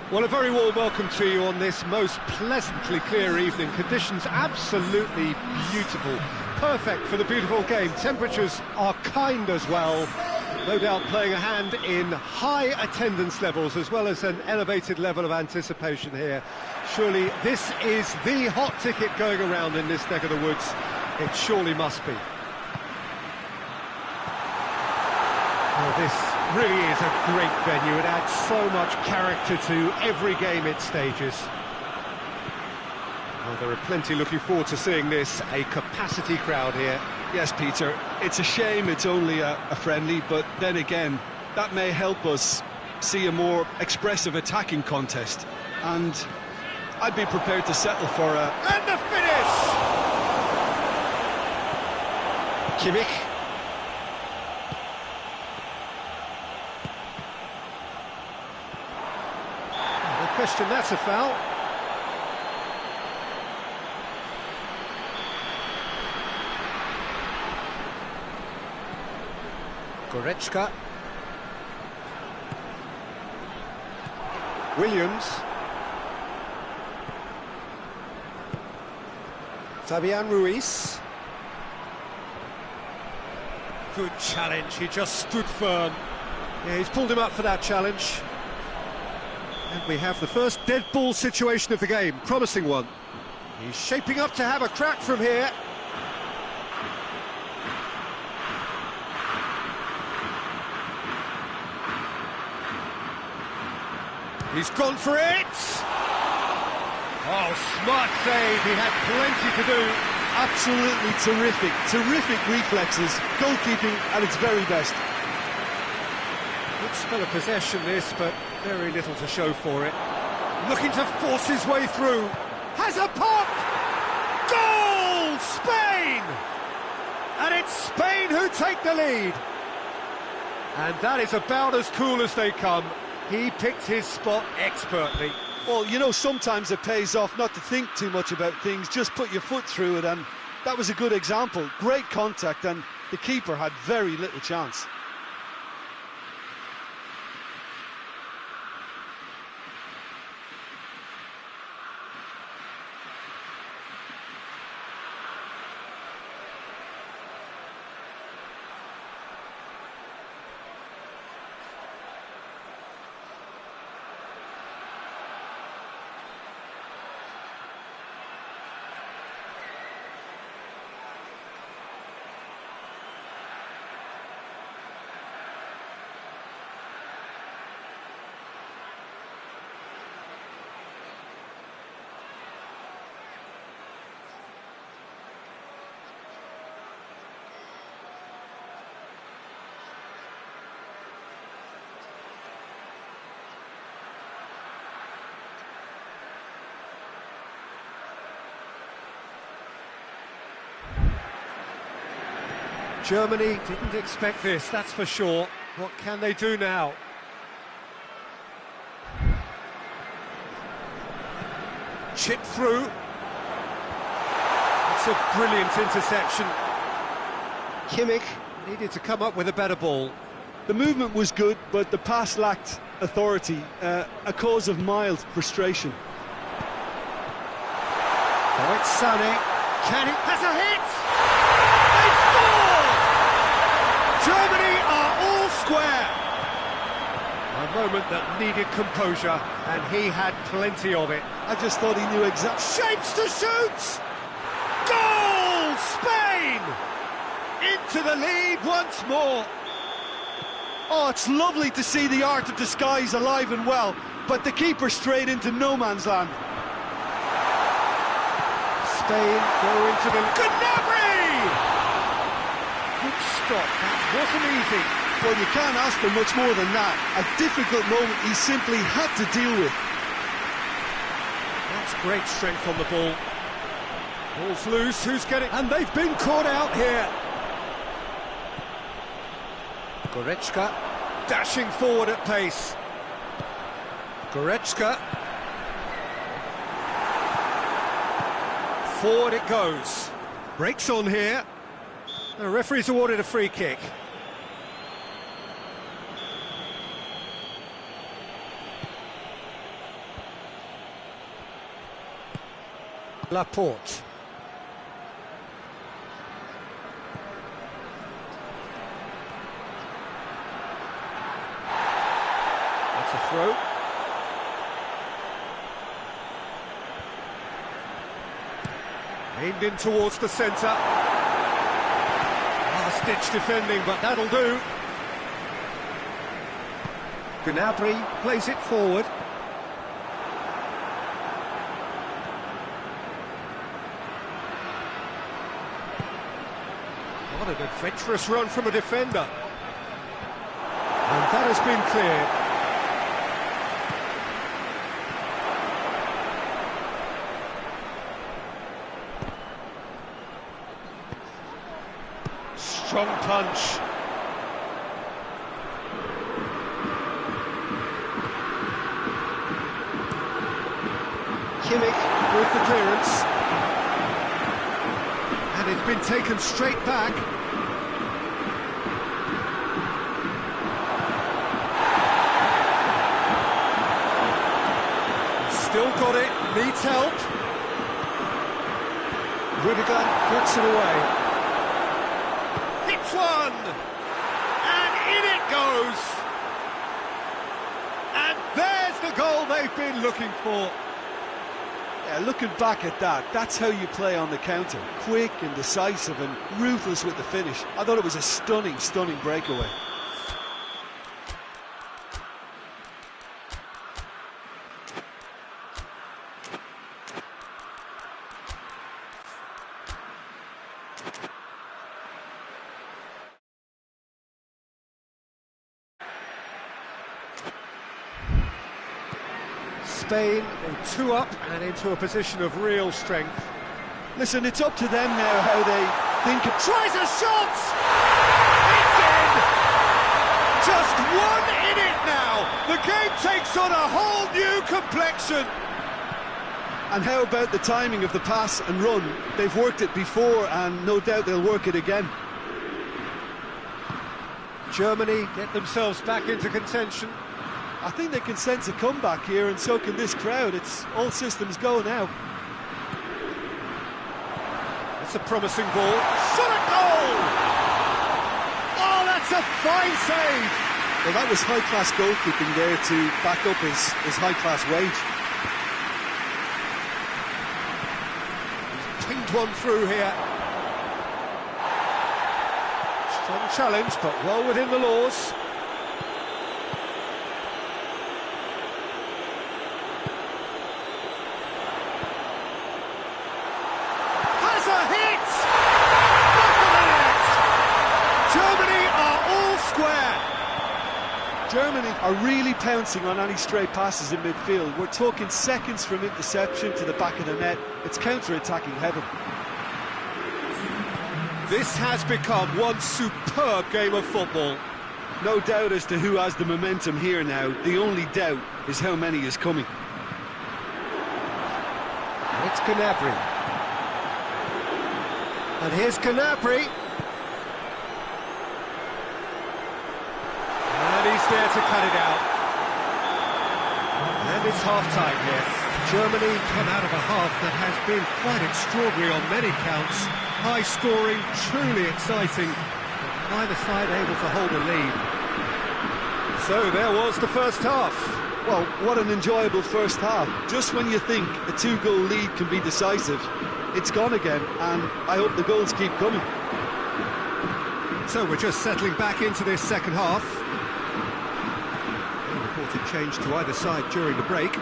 Well, a very warm welcome to you on this most pleasantly clear evening. Conditions absolutely beautiful. Perfect for the beautiful game. Temperatures are kind as well. No doubt playing a hand in high attendance levels as well as an elevated level of anticipation here. Surely this is the hot ticket going around in this neck of the woods. It surely must be. Well, this really is a great venue. It adds so much character to every game it stages. Well, there are plenty looking forward to seeing this, a capacity crowd here. Yes, Peter, it's a shame it's only a friendly, but then again, that may help us see a more expressive attacking contest. And I'd be prepared to settle for a... And the finish! Kimmich. Question, that's a foul. Goretzka. Williams. Fabian Ruiz. Good challenge, he just stood firm. Yeah, he's pulled him up for that challenge. And we have the first dead ball situation of the game, promising one. He's shaping up to have a crack from here. He's gone for it! Oh, smart save, he had plenty to do. Absolutely terrific reflexes, goalkeeping at its very best. Good spell of possession this, but very little to show for it. Looking to force his way through. Has a pop! Goal! Spain! And it's Spain who take the lead. And that is about as cool as they come. He picked his spot expertly. Well, you know, sometimes it pays off not to think too much about things, just put your foot through it, and that was a good example. Great contact, and the keeper had very little chance. Germany didn't expect this, that's for sure. What can they do now? Chip through. It's a brilliant interception. Kimmich needed to come up with a better ball. The movement was good, but the pass lacked authority, a cause of mild frustration. Oh, it's Sané. Can he... has a hit! Germany are all square. A moment that needed composure, and he had plenty of it. I just thought he knew exactly... Shapes to shoot! Goal! Spain! Into the lead once more. Oh, it's lovely to see the art of disguise alive and well, but the keeper straight into no man's land. Spain go into the... Gnabry! Good stop, that wasn't easy. Well, you can't ask for much more than that. A difficult moment he simply had to deal with. That's great strength on the ball. Ball's loose, who's getting... And they've been caught out here. Goretzka dashing forward at pace. Goretzka. Forward it goes. Breaks on here. The referee's awarded a free kick. Laporte. That's a throw. Aimed in towards the centre. Last-ditch defending, but that'll do. Gnabry plays it forward. What an adventurous run from a defender. And that has been cleared. Strong punch. Kimmich with the clearance. And it's been taken straight back. Still got it, needs help. Rudiger puts it away. Hits one! And in it goes! And there's the goal they've been looking for. Yeah, looking back at that, that's how you play on the counter. Quick and decisive and ruthless with the finish. I thought it was a stunning, stunning breakaway. Spain go 2 up and into a position of real strength. Listen, it's up to them now how they think of... Tries a shot! It's in! Just one in it now! The game takes on a whole new complexion! And how about the timing of the pass and run? They've worked it before and no doubt they'll work it again. Germany get themselves back into contention. I think they can sense a comeback here, and so can this crowd. It's all systems go now. That's a promising ball. Shot at goal! Oh, that's a fine save! Well, that was high-class goalkeeping there to back up his high-class wage. He's pinged one through here. Strong challenge, but well within the laws. Germany are really pouncing on any stray passes in midfield. We're talking seconds from interception to the back of the net. It's counter-attacking heaven. This has become one superb game of football. No doubt as to who has the momentum here now. The only doubt is how many is coming. It's Gnabry. And here's Gnabry. He's there to cut it out. And it's half-time here. Germany come out of a half that has been quite extraordinary on many counts. High-scoring, truly exciting, but neither side able to hold a lead. So there was the first half. Well, what an enjoyable first half. Just when you think a 2-goal lead can be decisive, it's gone again, and I hope the goals keep coming. So we're just settling back into this second half. Change to either side during the break.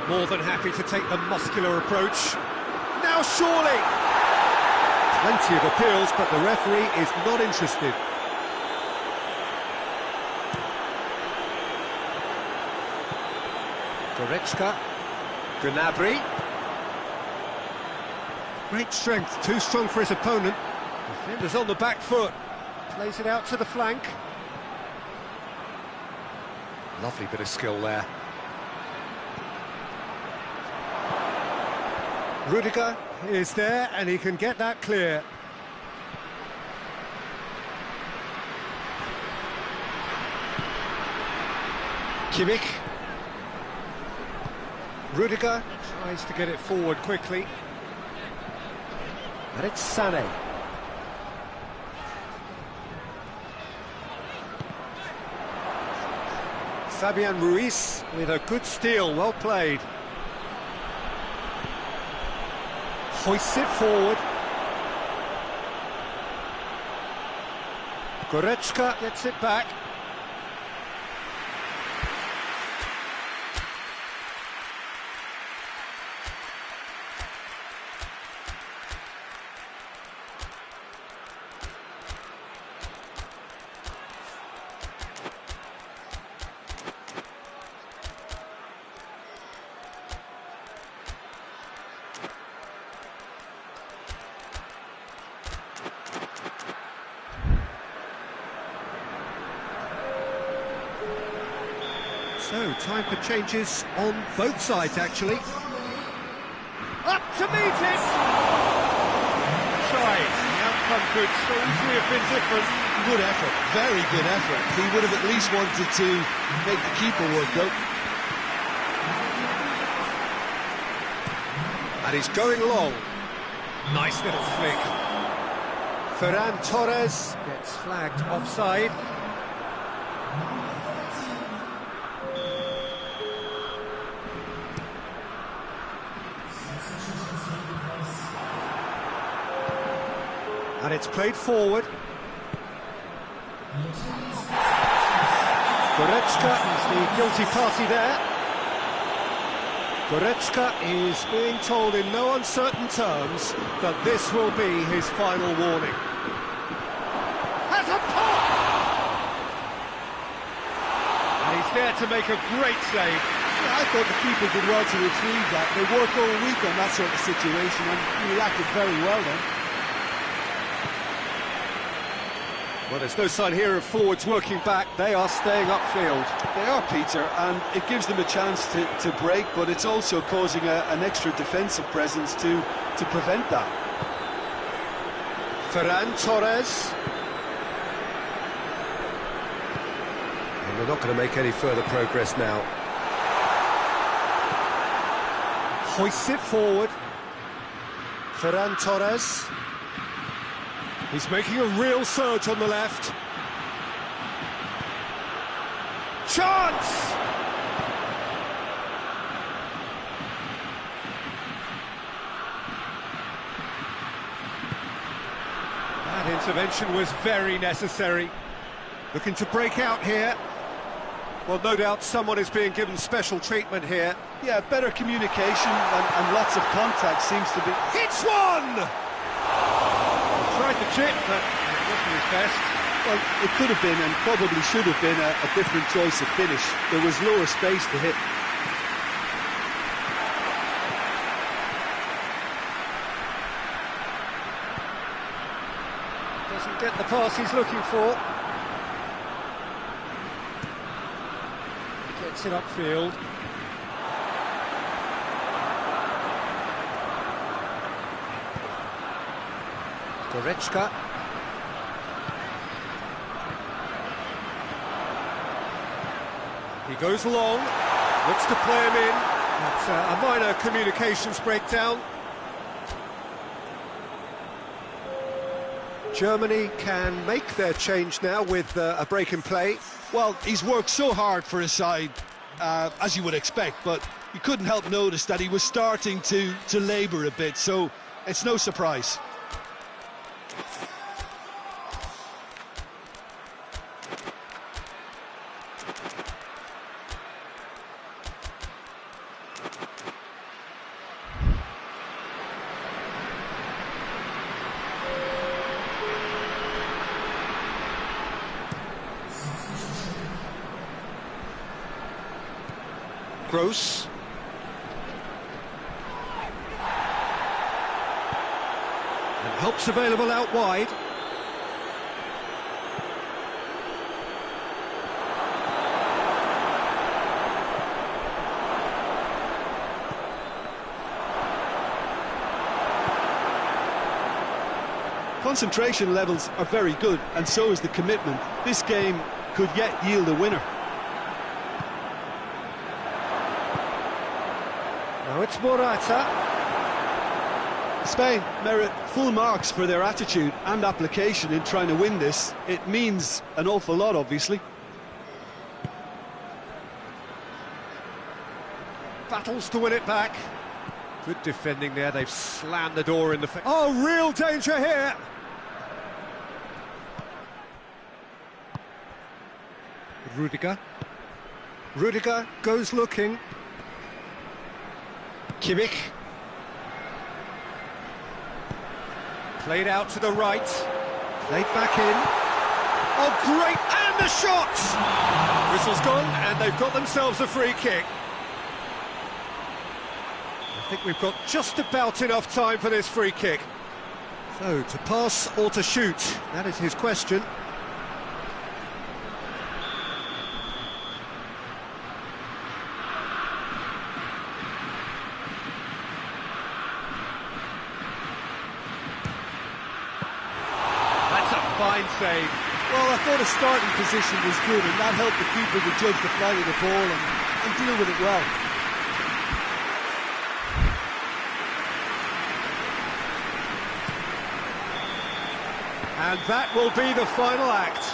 More than happy to take the muscular approach. Now surely! Plenty of appeals, but the referee is not interested. Goretzka. Gnabry. Great strength, too strong for his opponent. Defender's on the back foot. Plays it out to the flank. Lovely bit of skill there. Rudiger is there, and he can get that clear. Kimmich. Rudiger Tries to get it forward quickly. And it's Sané. Fabian Ruiz with a good steal, well played. Hoists it forward. Goretzka gets it back. So, time for changes on both sides, actually. Up to meet it! Tried. The outcome could so easily have been different. Good effort, very good effort. He would have at least wanted to make the keeper work, though. And he's going long. Nice little flick. Ferran Torres gets flagged offside. And it's played forward. Goretzka is the guilty party there. Goretzka is being told in no uncertain terms that this will be his final warning. Has a pop! And he's there to make a great save. Yeah, I thought the keeper did well to retrieve that. They work all week on that sort of situation, and he reacted very well then. Well, there's no sign here of forwards working back. They are staying upfield. They are, Peter, and it gives them a chance to break, but it's also causing an extra defensive presence to prevent that. Ferran Torres. And they're not going to make any further progress now. Hoists it forward. Ferran Torres. He's making a real surge on the left. Chance! That intervention was very necessary. Looking to break out here. Well, no doubt someone is being given special treatment here. Yeah, better communication and lots of contact seems to be... It's one! Tried the chip, but it wasn't his best. Well, it could have been and probably should have been a different choice of finish. There was lower space to hit. Doesn't get the pass he's looking for. Gets it upfield. Goretzka. He goes long, looks to play him in. It's a minor communications breakdown. Germany can make their change now with a break in play. Well, he's worked so hard for his side, as you would expect, but you couldn't help notice that he was starting to labour a bit, so it's no surprise. Gross. And help's available out wide. Concentration levels are very good, and so is the commitment. This game could yet yield a winner. Now it's It's Morata. Spain merit full marks for their attitude and application in trying to win this. It means an awful lot, obviously. Battles to win it back. Good defending there, they've slammed the door in the face. Oh, real danger here! Rudiger. Rudiger goes looking. Kimmich. Played out to the right. Played back in. Oh, great! And the shot! Whistle's gone, and they've got themselves a free kick. I think we've got just about enough time for this free kick. So, to pass or to shoot? That is his question. That's a fine save. Well, I thought the starting position was good, and that helped the keeper to judge the flight of the ball and deal with it well. And that will be the final act.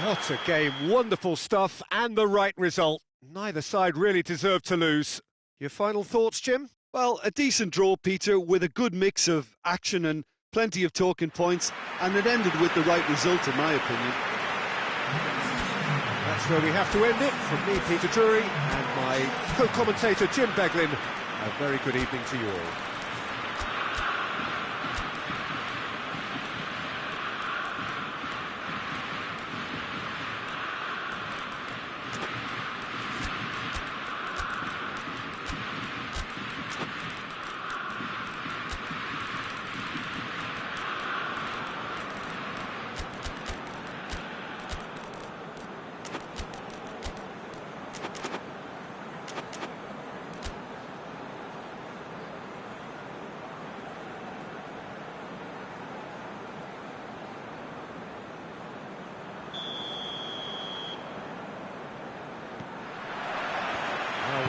What a game, wonderful stuff, and the right result. Neither side really deserved to lose. Your final thoughts, Jim? Well, a decent draw, Peter, with a good mix of action and plenty of talking points, and it ended with the right result, in my opinion. That's where we have to end it. From me, Peter Drury, and my co-commentator, Jim Beglin, a very good evening to you all.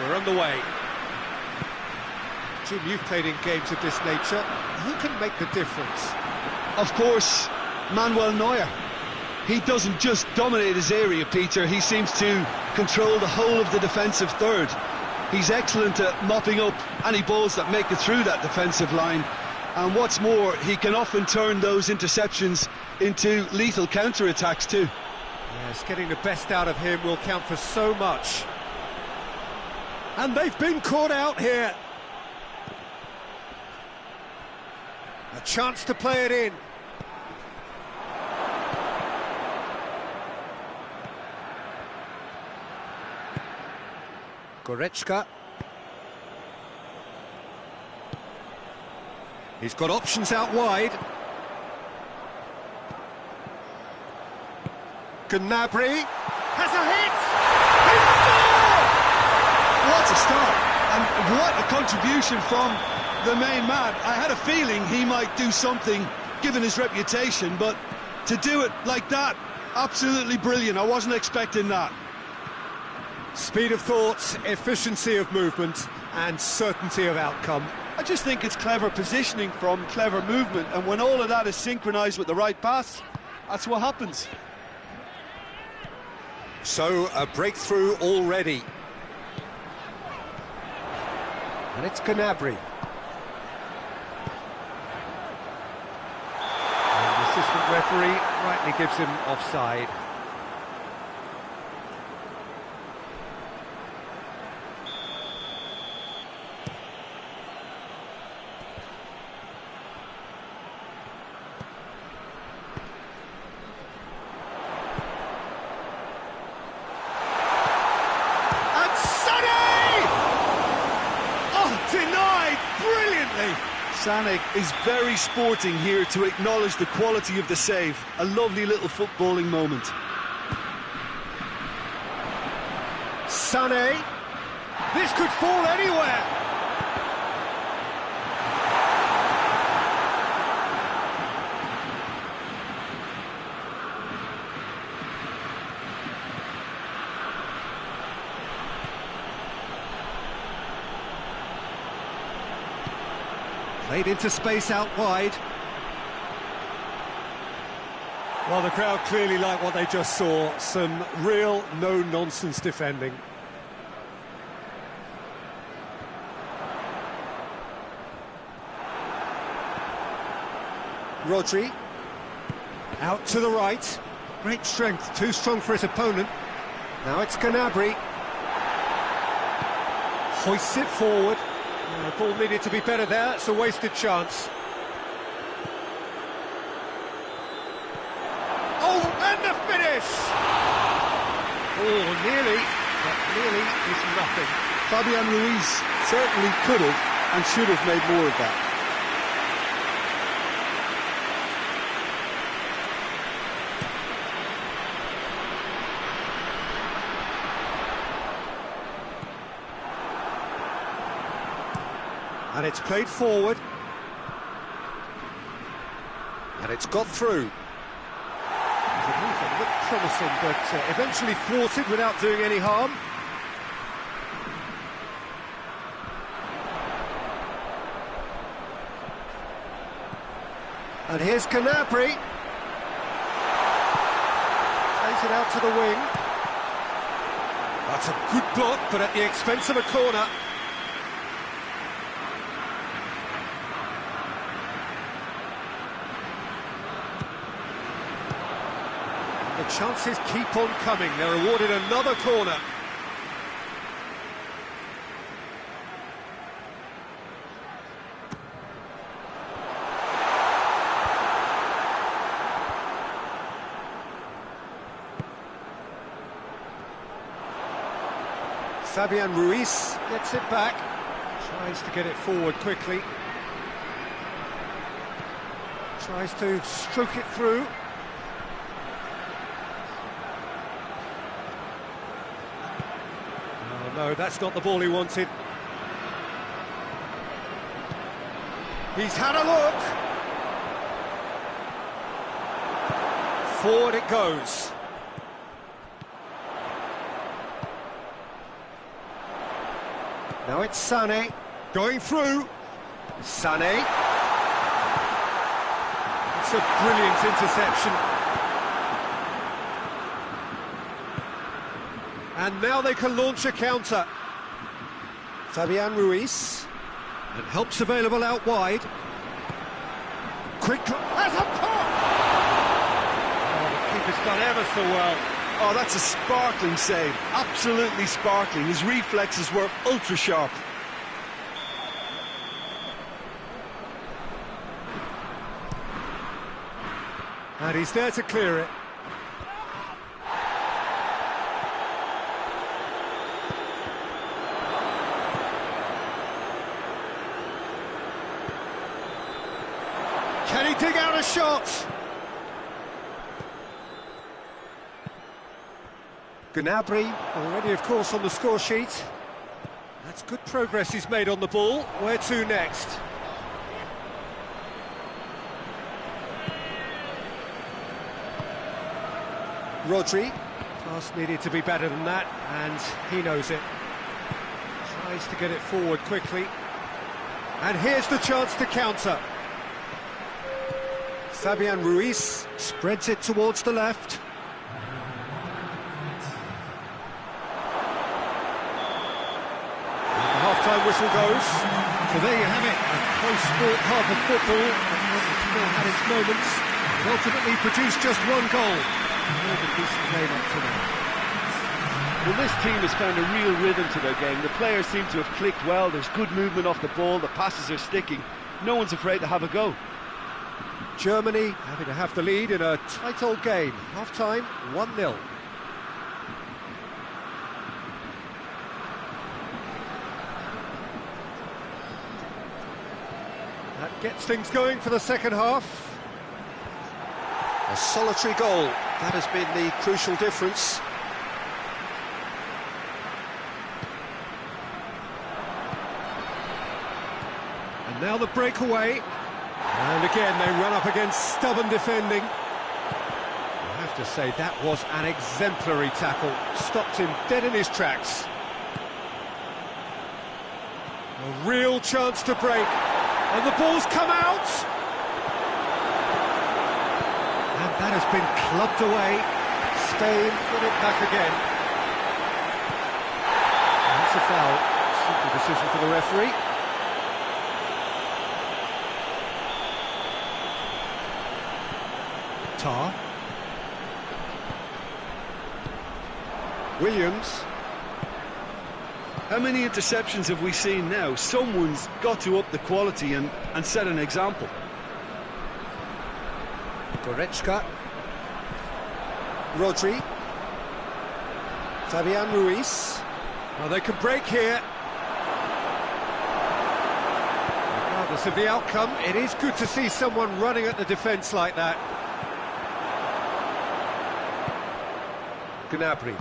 We're on the way. Jim, you've played in games of this nature. Who can make the difference? Of course, Manuel Neuer. He doesn't just dominate his area, Peter. He seems to control the whole of the defensive third. He's excellent at mopping up any balls that make it through that defensive line. And what's more, he can often turn those interceptions into lethal counter-attacks too. Yes, getting the best out of him will count for so much. And they've been caught out here. A chance to play it in. Goretzka. He's got options out wide. Gnabry has a hit! He scored! What a start, and what a contribution from the main man. I had a feeling he might do something, given his reputation, but to do it like that, absolutely brilliant. I wasn't expecting that. Speed of thought, efficiency of movement, and certainty of outcome. I just think it's clever positioning from clever movement, and when all of that is synchronised with the right pass, that's what happens. So, a breakthrough already. And it's Gnabry. And the assistant referee rightly gives him offside. Denied brilliantly. Sanek is very sporting here to acknowledge the quality of the save. A lovely little footballing moment. Sané. This could fall anywhere. Played into space out wide. Well, the crowd clearly like what they just saw. Some real no-nonsense defending. Rodri. Out to the right. Great strength, too strong for his opponent. Now it's Gnabry. Hoists it forward. The ball needed to be better there, it's a wasted chance. Oh, and the finish! Oh, nearly, but nearly is nothing. Fabian Ruiz certainly could have and should have made more of that. And it's played forward. And it's got through. The movement looked promising, but eventually thwarted without doing any harm. And here's Gnabry. Plays it out to the wing. That's a good block, but at the expense of a corner. The chances keep on coming. They're awarded another corner. Fabian Ruiz gets it back. Tries to get it forward quickly. Tries to stroke it through. No, that's not the ball he wanted. He's had a look. Forward it goes. Now it's Sané going through. Sané. It's a brilliant interception. And now they can launch a counter. Fabian Ruiz. And help's available out wide. Quick, there's a pop! Oh, the keeper's done ever so well. Oh, that's a sparkling save. Absolutely sparkling. His reflexes were ultra sharp. And he's there to clear it. Can he dig out a shot? Gnabry already, of course, on the score sheet. That's good progress he's made on the ball. Where to next? Rodri. Pass needed to be better than that, and he knows it. Tries to get it forward quickly. And here's the chance to counter. Fabian Ruiz spreads it towards the left. The half-time whistle goes. So there you have it, a close sport half of football. It still had its moments. It ultimately produced just one goal. More than decent game up to now. Well, this team has found a real rhythm to their game. The players seem to have clicked well. There's good movement off the ball. The passes are sticking. No one's afraid to have a go. Germany happy to have the lead in a tight old game. Half-time, 1-0. That gets things going for the second half. A solitary goal. That has been the crucial difference. And now the breakaway. And again, they run up against stubborn defending. I have to say, that was an exemplary tackle. Stopped him dead in his tracks. A real chance to break. And the ball's come out. And that has been clubbed away. Spain get it back again. That's a foul. Simple decision for the referee. Tar. Williams. How many interceptions have we seen now? Someone's got to up the quality and set an example. Goretzka. Rodri. Fabian Ruiz. Well, they can break here. Regardless of the outcome, it is good to see someone running at the defence like that. Gnabry.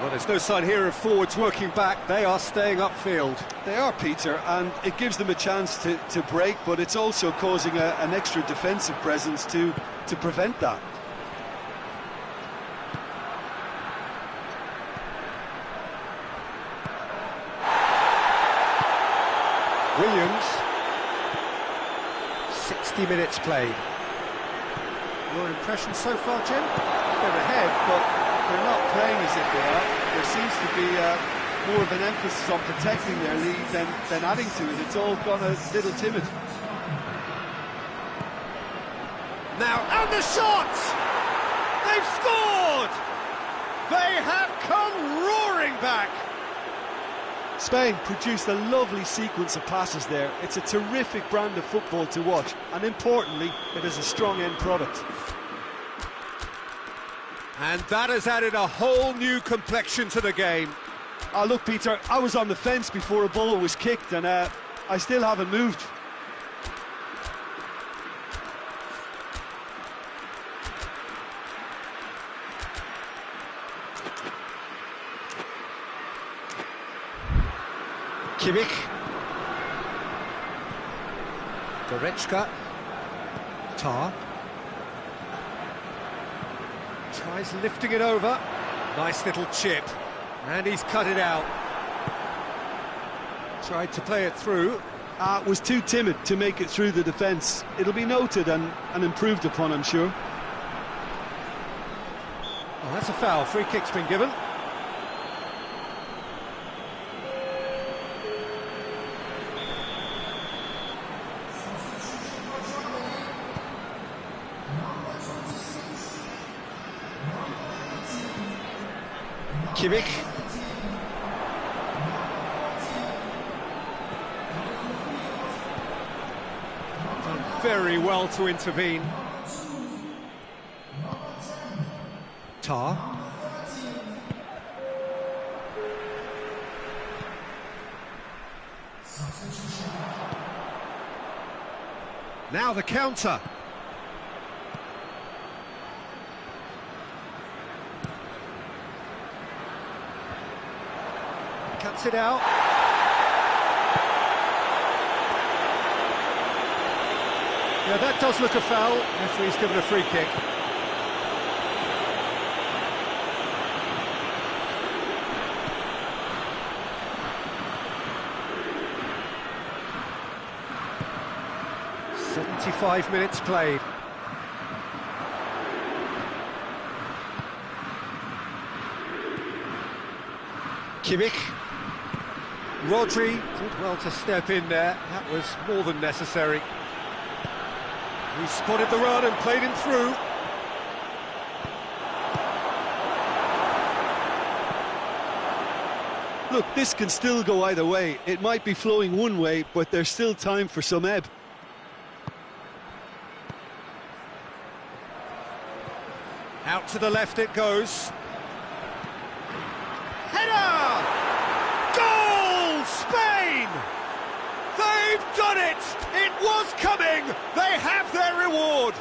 Well, there's no sign here of forwards working back. They are staying upfield. They are, Peter, and it gives them a chance to break, but it's also causing an extra defensive presence to prevent that. Williams. 60 minutes played. Your impression so far, Jim? They're ahead, but they're not playing as if they are. There seems to be more of an emphasis on protecting their lead than adding to it. It's all gone a little timid. Now, and the shot! They've scored! They have come roaring back! Spain produced a lovely sequence of passes there. It's a terrific brand of football to watch, and importantly, it is a strong end product. And that has added a whole new complexion to the game. Look, Peter, I was on the fence before a ball was kicked, and I still haven't moved. Kimmich. Goretzka. Tar. Tries lifting it over. Nice little chip. And he's cut it out. Tried to play it through. Was too timid to make it through the defence. It'll be noted and improved upon, I'm sure. Oh, that's a foul. Free kick's been given. Kimmich. Done very well to intervene. Tar. Now the counter. Cuts it out. Yeah, that does look a foul. Referee's given a free kick. "75 minutes played. Kimmich. Rodri did well to step in there. That was more than necessary. He spotted the run and played him through. Look, this can still go either way. It might be flowing one way, but there's still time for some ebb. Out to the left it goes. Header! Goal! Spain! They've done it! It was coming! They have their reward!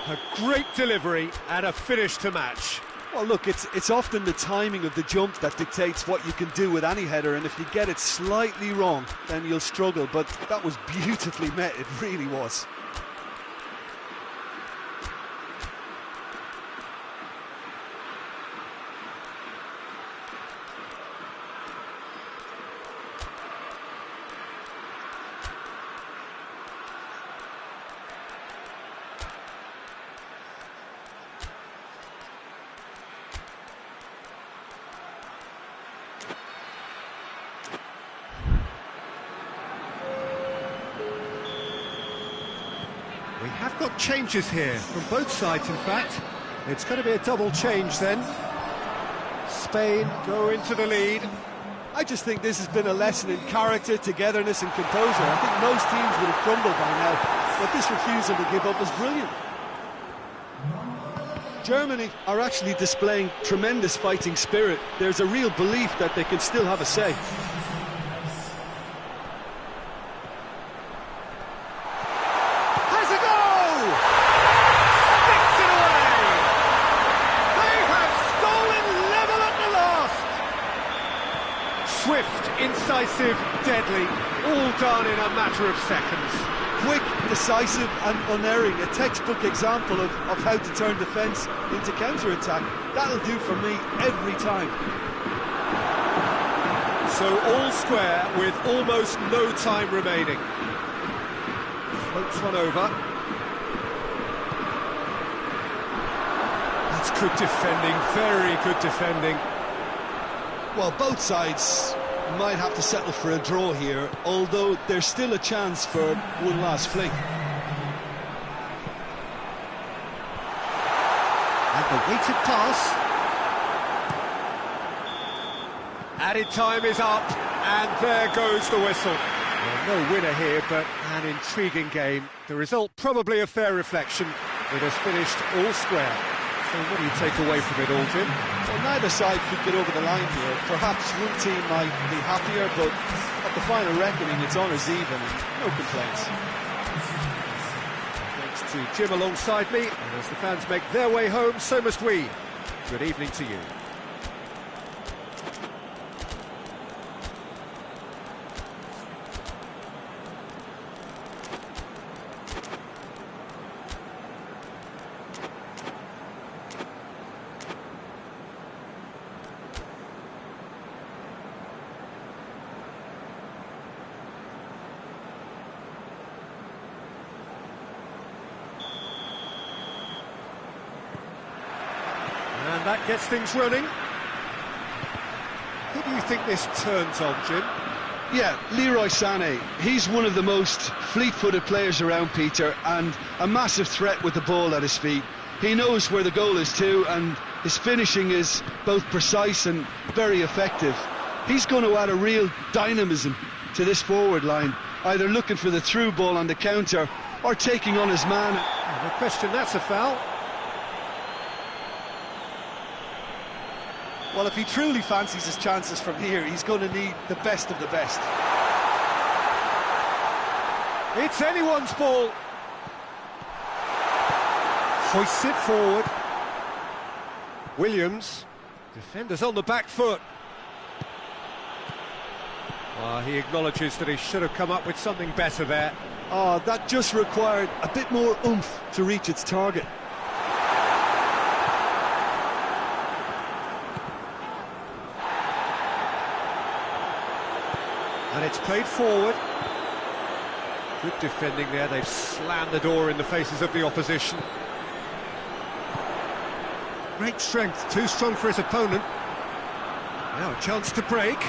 A great delivery and a finish to match. Well, look, it's often the timing of the jump that dictates what you can do with any header, and if you get it slightly wrong, then you'll struggle, but that was beautifully met, it really was. We have got changes here from both sides, in fact. It's going to be a double change then. Spain go into the lead. I just think this has been a lesson in character, togetherness and composure. I think most teams would have crumbled by now, but this refusal to give up is brilliant. Germany are actually displaying tremendous fighting spirit. There's a real belief that they can still have a say. Has a goal! Sticks it away! They have stolen level at the last! Swift, incisive, deadly, all done in a matter of seconds. Quick, decisive and unerring, a textbook example of how to turn defence into counter-attack. That'll do for me every time. So all square with almost no time remaining. Floats one over. That's good defending, very good defending. Well, both sides might have to settle for a draw here, although there's still a chance for one last fling. And the weighted pass. Added time is up, and there goes the whistle. Well, no winner here, but an intriguing game. The result probably a fair reflection. It has finished all square. So what do you take away from it all, Jim? Well, neither side could get over the line here. Perhaps one team might be happier, but at the final reckoning, it's honours even. No complaints. Thanks to Jim alongside me, and as the fans make their way home, so must we. Good evening to you. And that gets things running. Who do you think this turns on, Jim? Yeah, Leroy Sané. He's one of the most fleet-footed players around, Peter, and a massive threat with the ball at his feet. He knows where the goal is too, and his finishing is both precise and very effective. He's going to add a real dynamism to this forward line, either looking for the through ball on the counter or taking on his man. No question, that's a foul. Well, if he truly fancies his chances from here, he's going to need the best of the best. It's anyone's ball. Hoists it forward. Williams. Defenders on the back foot. He acknowledges that he should have come up with something better there. Oh, that just required a bit more oomph to reach its target. And it's played forward. Good defending there. They've slammed the door in the faces of the opposition. Great strength, too strong for his opponent. Now a chance to break.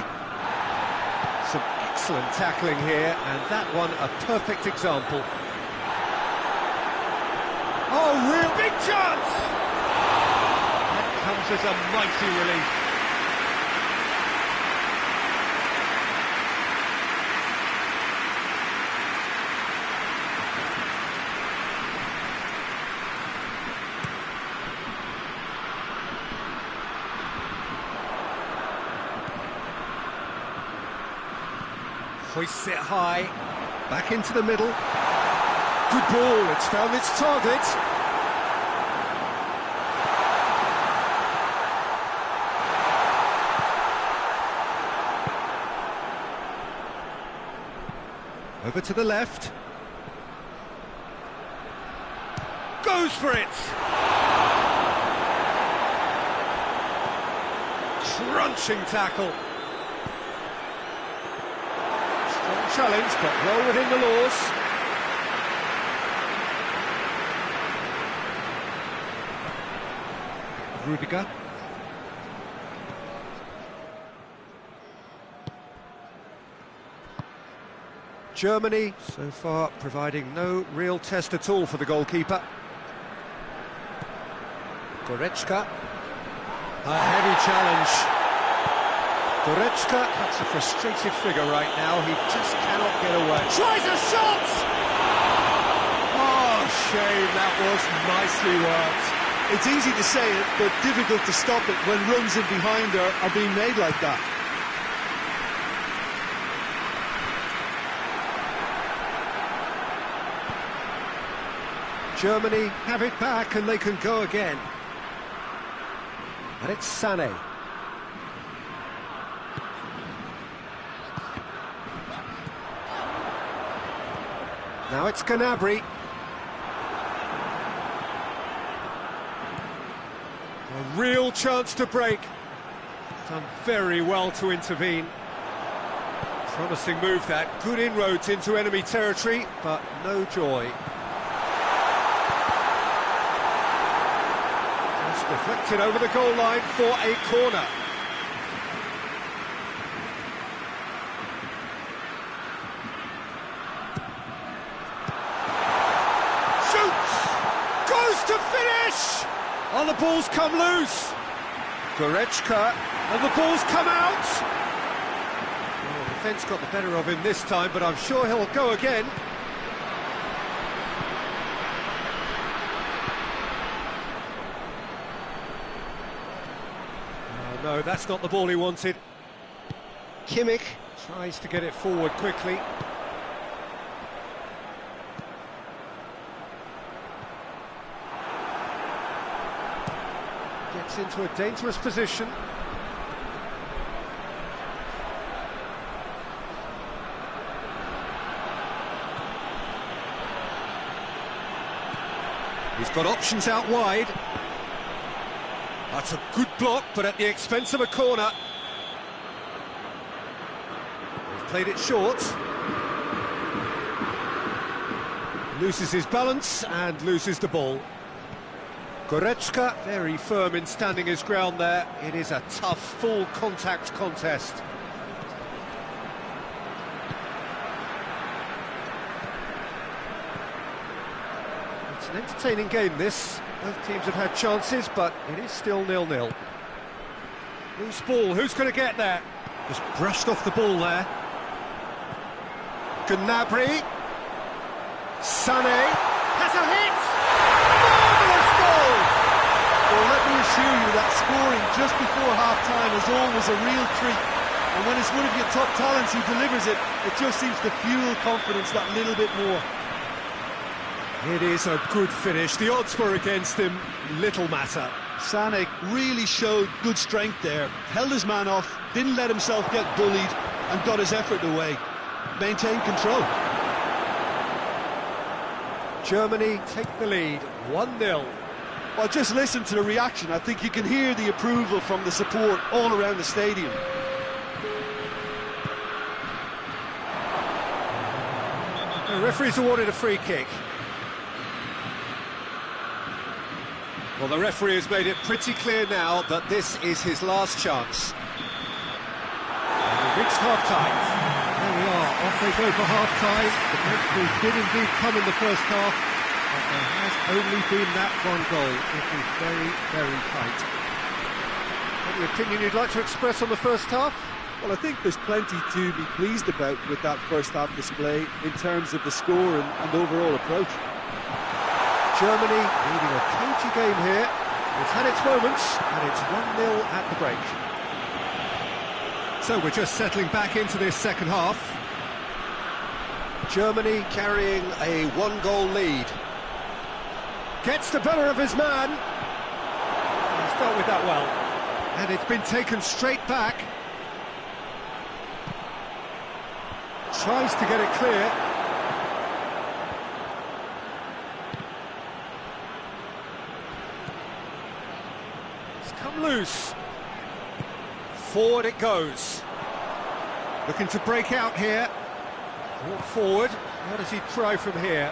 Some excellent tackling here, and that one a perfect example. Oh, real big chance! That comes as a mighty relief. Hoists it high, back into the middle. Good ball, it's found its target. Over to the left. Goes for it! Crunching tackle. Challenge, but well within the laws. Rudiger. Germany, so far, providing no real test at all for the goalkeeper. Goretzka. A heavy challenge. Goretzka cuts a frustrated figure right now. He just cannot get away. Tries a shot! Oh, shame, that was nicely worked. It's easy to say it, but difficult to stop it when runs in behind are being made like that. Germany have it back and they can go again. And it's Sané. Now it's Gnabry. A real chance to break. Done very well to intervene. Promising move that. Good inroads into enemy territory, but no joy. Just deflected over the goal line for a corner. To finish! Oh, the ball's come loose. Goretzka, and the ball's come out. Oh, the defence got the better of him this time, but I'm sure he'll go again. Oh, no, that's not the ball he wanted. Kimmich tries to get it forward quickly. Gets into a dangerous position. He's got options out wide. That's a good block, but at the expense of a corner. He's played it short. Loses his balance and loses the ball. Goretzka, very firm in standing his ground there. It is a tough, full-contact contest. It's an entertaining game, this. Both teams have had chances, but it is still 0-0. Loose ball, who's going to get there? Just brushed off the ball there. Gnabry. Sané. Has a hit! Well, let me assure you that scoring just before half-time is always a real treat. And when it's one of your top talents who delivers it, it just seems to fuel confidence that little bit more. It is a good finish. The odds were against him, little matter. Sané really showed good strength there. Held his man off, didn't let himself get bullied, and got his effort away. Maintained control. Germany take the lead, 1-0. Well, just listen to the reaction. I think you can hear the approval from the support all around the stadium. The referee's awarded a free kick. Well, the referee has made it pretty clear now that this is his last chance. We've reached half-time. There we are, off they go for half-time. The breakthrough did indeed come in the first half. But there has only been that one goal. It is very, very tight. Any opinion you'd like to express on the first half? Well, I think there's plenty to be pleased about with that first half display in terms of the score and overall approach. Germany leading a cagey game here. It's had its moments, and it's 1-0 at the break. So we're just settling back into this second half. Germany carrying a one-goal lead. Gets the better of his man. He's dealt with that well. And it's been taken straight back. Tries to get it clear. It's come loose. Forward it goes. Looking to break out here. Walk forward. How does he try from here?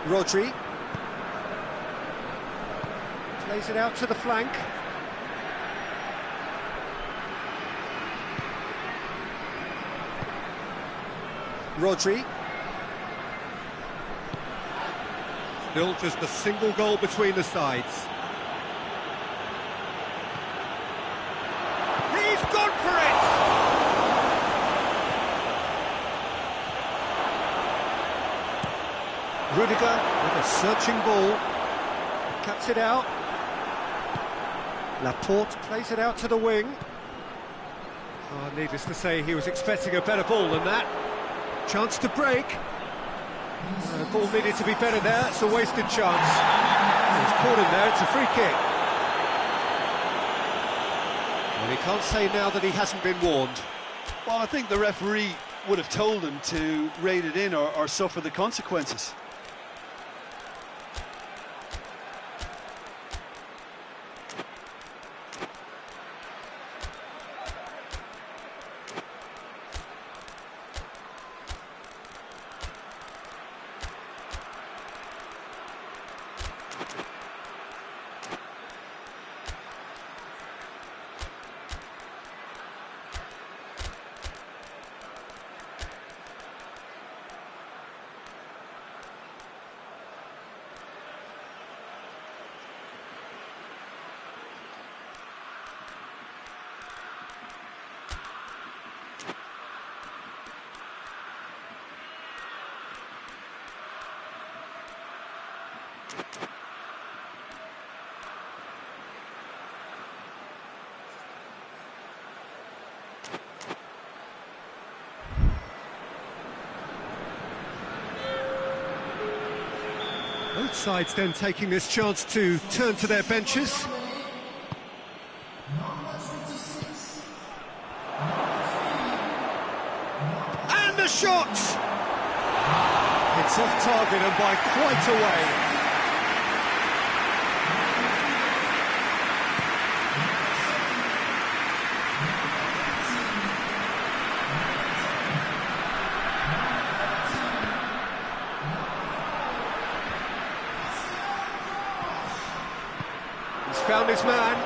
Rodri plays it out to the flank. Rodri. Still just a single goal between the sides. He's gone for it! Rudiger with a searching ball. Cuts it out. Laporte plays it out to the wing. Oh, needless to say, he was expecting a better ball than that. Chance to break. The ball needed to be better there. It's a wasted chance. He's caught him there. It's a free kick. Well, he can't say now that he hasn't been warned. Well, I think the referee would have told him to rate it in or suffer the consequences. Both sides then taking this chance to turn to their benches. And the shot! It's off target and by quite a way. Found his man.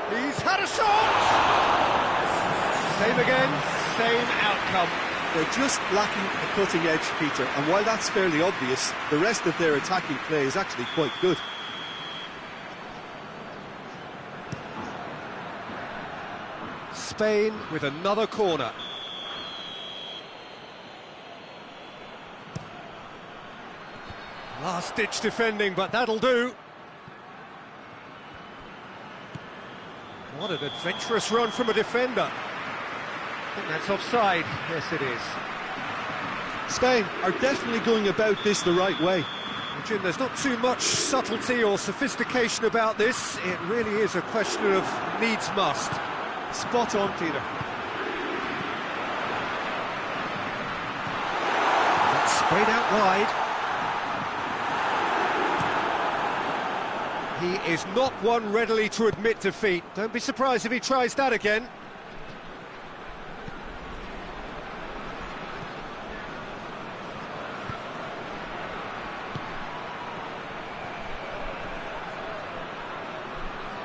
He's had a shot! Same again, same outcome. They're just lacking a cutting edge, Peter, and while that's fairly obvious, the rest of their attacking play is actually quite good. Spain with another corner. Last-ditch defending, but that'll do. What an adventurous run from a defender. I think that's offside. Yes, it is. Spain are definitely going about this the right way. Well, Jim, there's not too much subtlety or sophistication about this. It really is a question of needs must. Spot on, Peter. That's sprayed out wide. He is not one readily to admit defeat. Don't be surprised if he tries that again.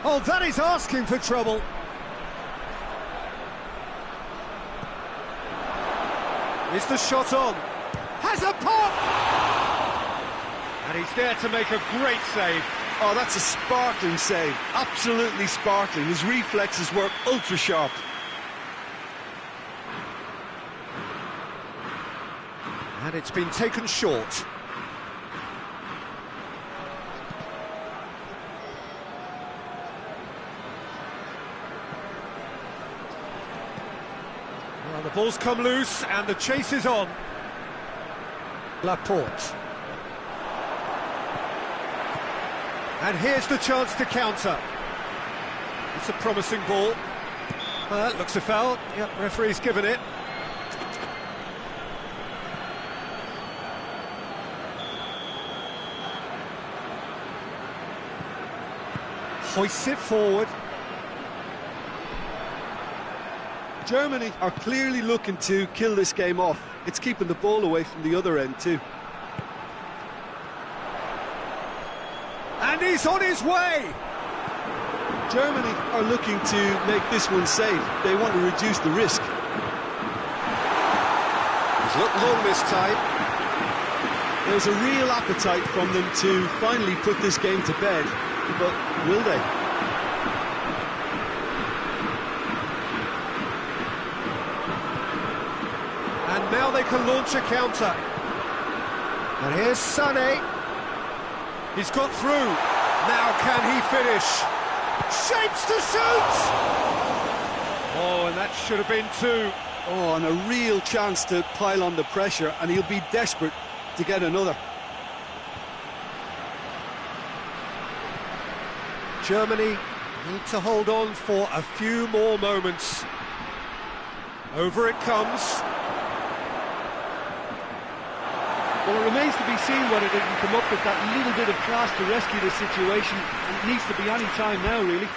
Oh, that is asking for trouble. Is the shot on? Has a pop! And he's there to make a great save. Oh, that's a sparkling save. Absolutely sparkling. His reflexes were ultra sharp. And it's been taken short. Well, the ball's come loose and the chase is on. Laporte. And here's the chance to counter. It's a promising ball. That looks a foul. Yep, referee's given it. Hoists it forward. Germany are clearly looking to kill this game off. It's keeping the ball away from the other end too. And he's on his way! Germany are looking to make this one safe. They want to reduce the risk. He's He's looked long this time. There's a real appetite from them to finally put this game to bed, but will they? And now they can launch a counter. And here's Sané. He's got through. Now can he finish? Shapes to shoot! Oh, and that should have been two. Oh, and a real chance to pile on the pressure, and he'll be desperate to get another. Germany need to hold on for a few more moments. Over it comes. Well, it remains to be seen whether they can come up with that little bit of class to rescue the situation, and it needs to be any time now, really.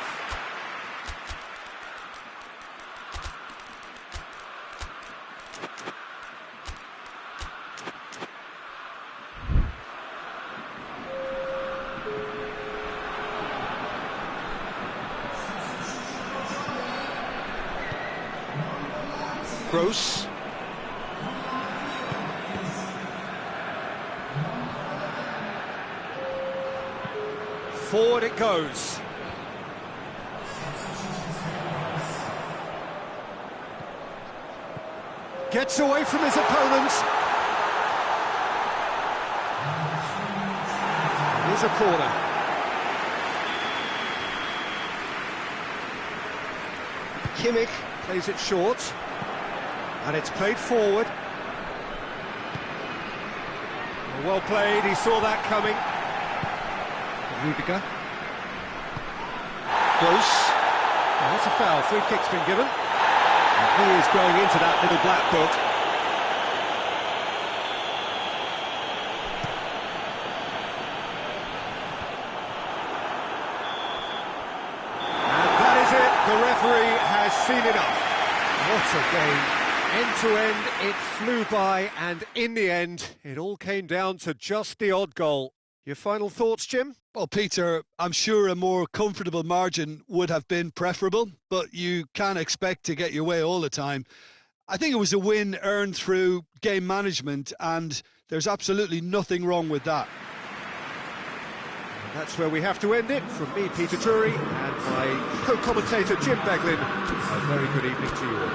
Gross. Forward it goes. Gets away from his opponent. Here's a corner. Kimmich plays it short. And it's played forward. Well played, he saw that coming. Rudiger. Close. Oh, that's a foul, free kick's been given. And he is going into that little black book. And that is it, the referee has seen enough. What a game. End to end, it flew by, and in the end, it all came down to just the odd goal. Your final thoughts, Jim? Well, Peter, I'm sure a more comfortable margin would have been preferable, but you can't expect to get your way all the time. I think it was a win earned through game management, and there's absolutely nothing wrong with that. And that's where we have to end it. From me, Peter Drury, and my co-commentator, Jim Beglin. A very good evening to you all.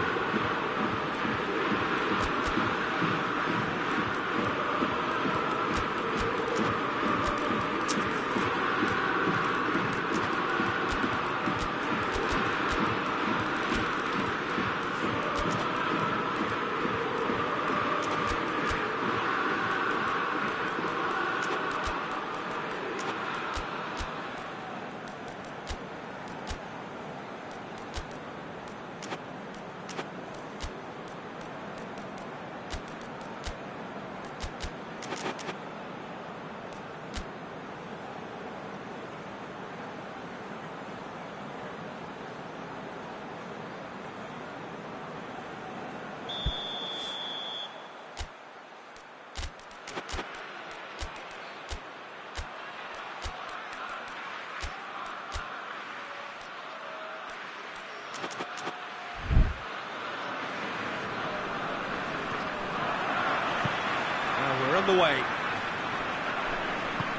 We're on the way.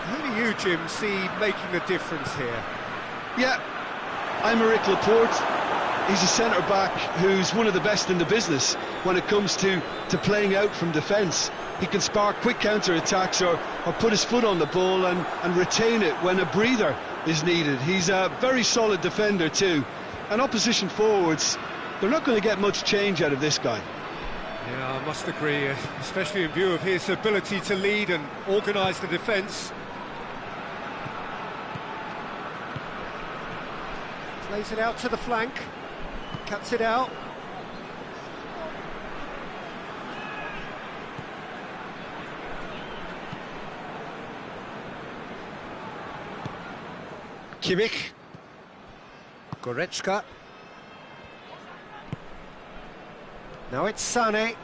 Who do you, Jim, see making the difference here? Yeah, I'm Rick Laporte. He's a centre-back who's one of the best in the business when it comes to playing out from defence. He can spark quick counter-attacks or put his foot on the ball and retain it when a breather is needed. He's a very solid defender too. And opposition forwards, they're not going to get much change out of this guy. Yeah, I must agree, especially in view of his ability to lead and organise the defence. Plays it out to the flank, cuts it out. Kimmich. Goretzka. Now it's Sané.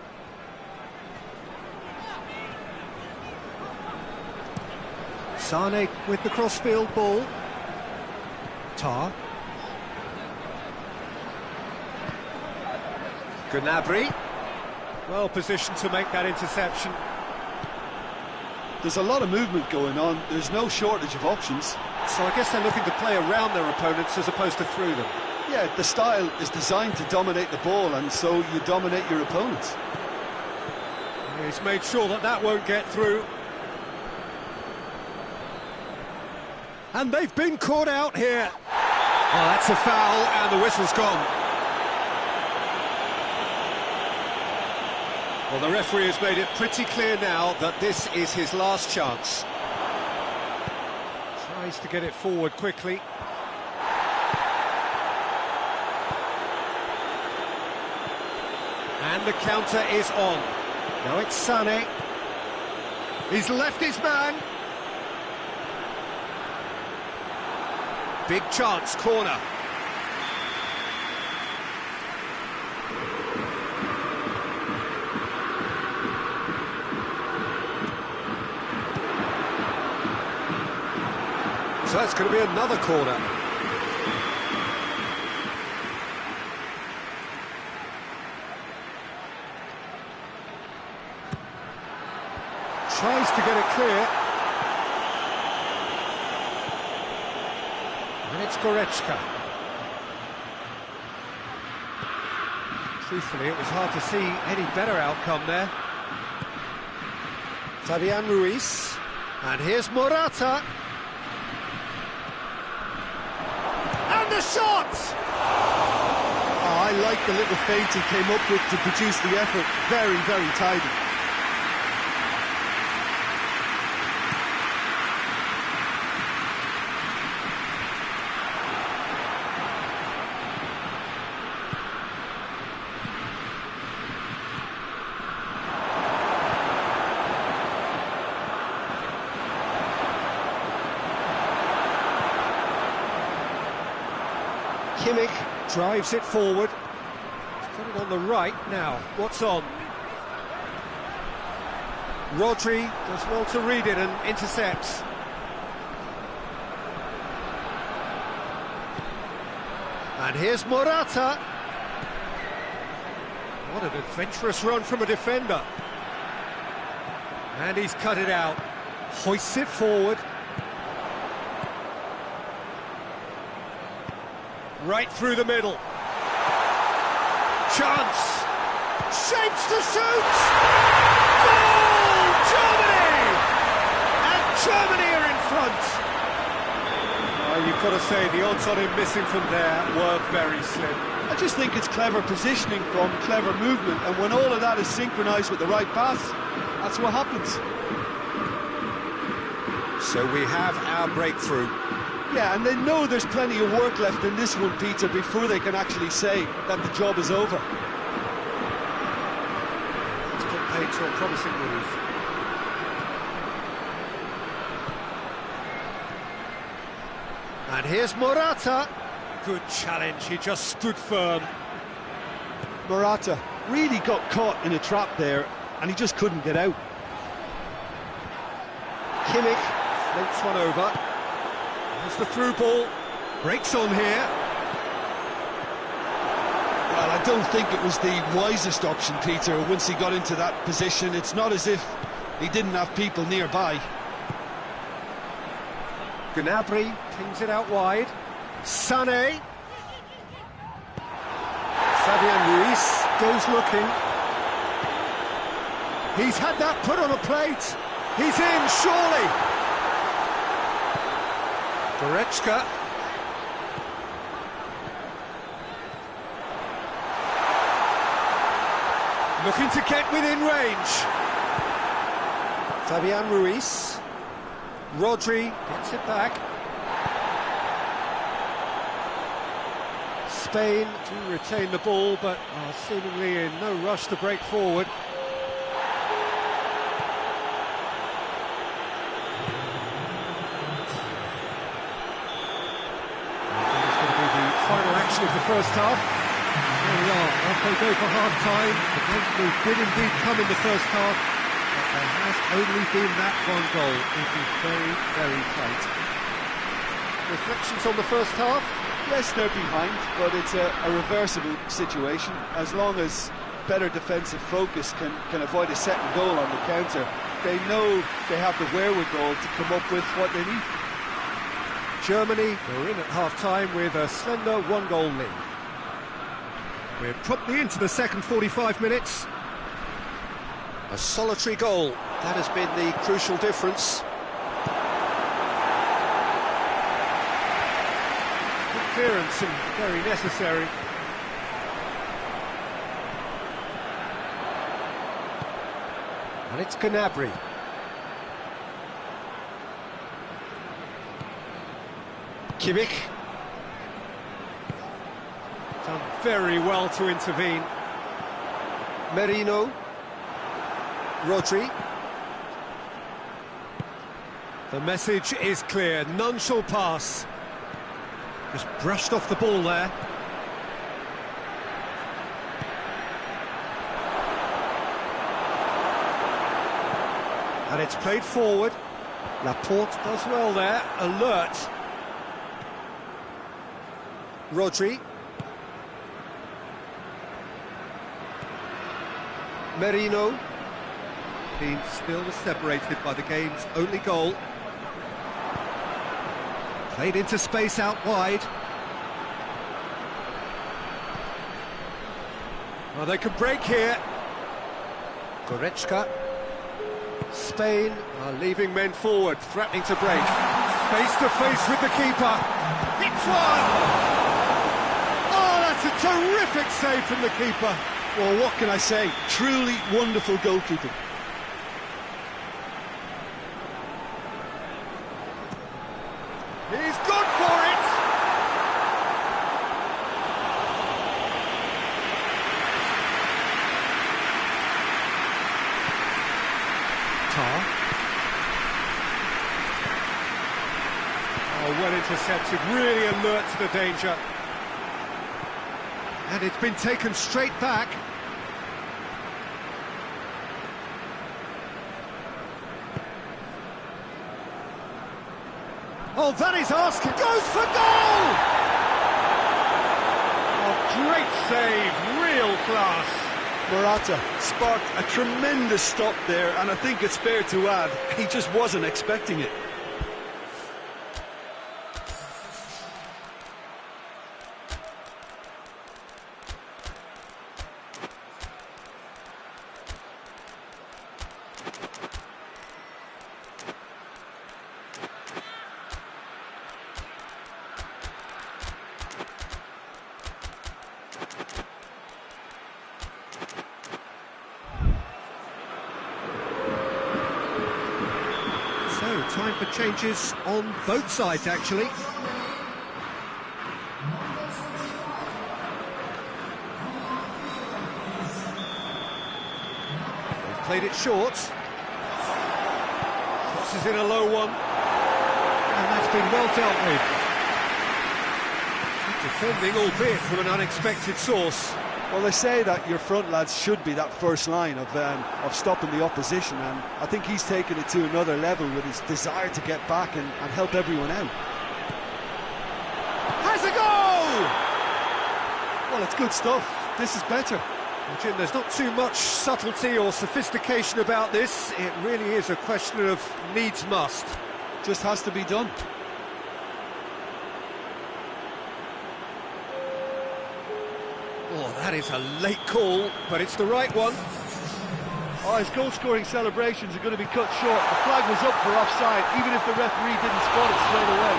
Sané with the crossfield ball. Tar. Gnabry. Well positioned to make that interception. There's a lot of movement going on, there's no shortage of options. So I guess they're looking to play around their opponents as opposed to through them. Yeah, the style is designed to dominate the ball, and so you dominate your opponents. He's made sure that that won't get through. And they've been caught out here. Oh, that's a foul, and the whistle's gone. Well, the referee has made it pretty clear now that this is his last chance. Tries to get it forward quickly. And the counter is on. Now it's Sané. He's left his man. Big chance, corner. So that's going to be another corner. Tries to get it clear. And it's Goretzka. Truthfully, it was hard to see any better outcome there. Fabian Ruiz. And here's Morata. And the shot! Oh, I like the little feint he came up with to produce the effort. Very, very tidy. Kimmich drives it forward. He's got it on the right now. What's on? Rodri does well to read it and intercepts. And here's Morata. What an adventurous run from a defender. And he's cut it out. Hoists it forward. Right through the middle. Chance. Shapes to shoot. Goal! Germany! And Germany are in front. You've got to say the odds on him missing from there were very slim. I just think it's clever positioning from clever movement, and when all of that is synchronised with the right pass, that's what happens. So we have our breakthrough. Yeah, and they know there's plenty of work left in this one, Peter, before they can actually say that the job is over. It's put paid to a promising move. And here's Morata. Good challenge, he just stood firm. Morata really got caught in a trap there, and he just couldn't get out. Kimmich floats one over. There's the through ball. Breaks on here. Well, I don't think it was the wisest option, Peter, once he got into that position. It's not as if he didn't have people nearby. Gnabry pings it out wide. Sané. Fabian Ruiz goes looking. He's had that put on a plate. He's in, surely. Goretzka. Looking to get within range. Fabian Ruiz. Rodri gets it back. Spain do retain the ball, but are seemingly in no rush to break forward. Final action of the first half. There we are, off they go for half-time. The breakthrough did indeed come in the first half, but there has only been that one goal. It is very, very tight. Reflections on the first half? Yes, they're behind, but it's a reversible situation. As long as better defensive focus can avoid a second goal on the counter. They know they have the wherewithal to come up with what they need. Germany are in at half-time with a slender one-goal lead. We're promptly into the second 45 minutes. A solitary goal, that has been the crucial difference. Good clearance and very necessary. And it's Gnabry. Kimmich. Done very well to intervene. Merino. Rodri. The message is clear, none shall pass. Just brushed off the ball there. And it's played forward. Laporte does well there, alert. Rodri. Merino. Being still separated by the game's only goal. Played into space out wide. Well, they could break here. Goretzka. Spain are leaving men forward, threatening to break. Face to face with the keeper. It's one! Oh, that's a terrific save from the keeper. Well, what can I say? Truly wonderful goalkeeping. He's gone for it! Tar. Oh, well intercepted, really alert to the danger. And it's been taken straight back. Oh, that is asking. Goes for goal! Oh, great save, real class. Morata sparked a tremendous stop there, and I think it's fair to add, he just wasn't expecting it. Time for changes on both sides, actually. They've played it short. Crosses in a low one. And that's been well dealt with. Defending, albeit from an unexpected source. Well, they say that your front lads should be that first line of stopping the opposition, and I think he's taken it to another level with his desire to get back and help everyone out. Has a goal! Well, it's good stuff. This is better. Well, Jim, there's not too much subtlety or sophistication about this. It really is a question of needs must. Just has to be done. Oh, that is a late call, but it's the right one. Oh, his goal-scoring celebrations are going to be cut short. The flag was up for offside, even if the referee didn't spot it straight away.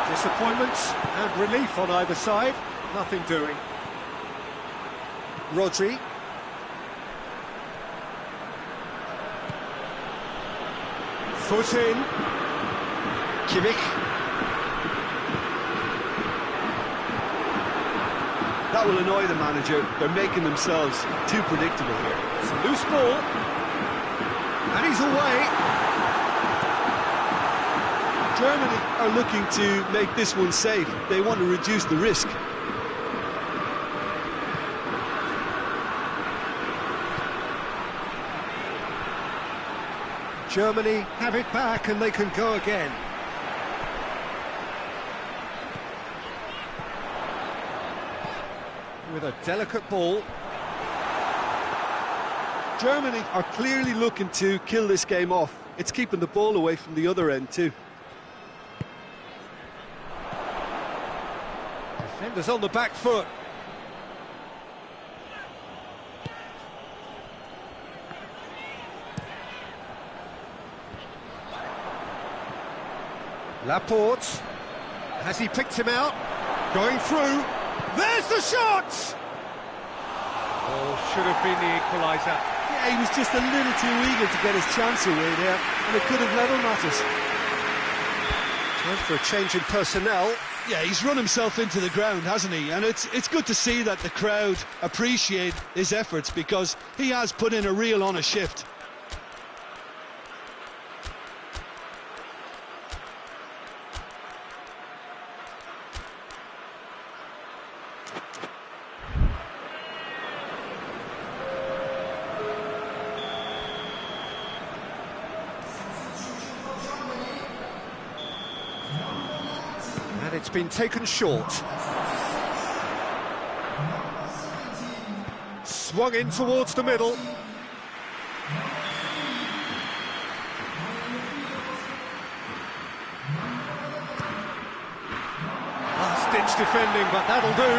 Disappointment and relief on either side. Nothing doing. Rodri. Foot in. Kimmich. That will annoy the manager. They're making themselves too predictable here. It's a loose ball. And he's away. Germany are looking to make this one safe. They want to reduce the risk. Germany have it back and they can go again. With a delicate ball. Germany are clearly looking to kill this game off. It's keeping the ball away from the other end too. Defenders on the back foot. Laporte. Has he picked him out? Going through. There's the shot! Oh, should have been the equaliser. Yeah, he was just a little too eager to get his chance away there, and it could have level matters. Time for a change in personnel. Yeah, he's run himself into the ground, hasn't he? And it's good to see that the crowd appreciate his efforts, because he has put in a real honest shift. And it's been taken short. Swung in towards the middle. Last-ditch defending, but that'll do.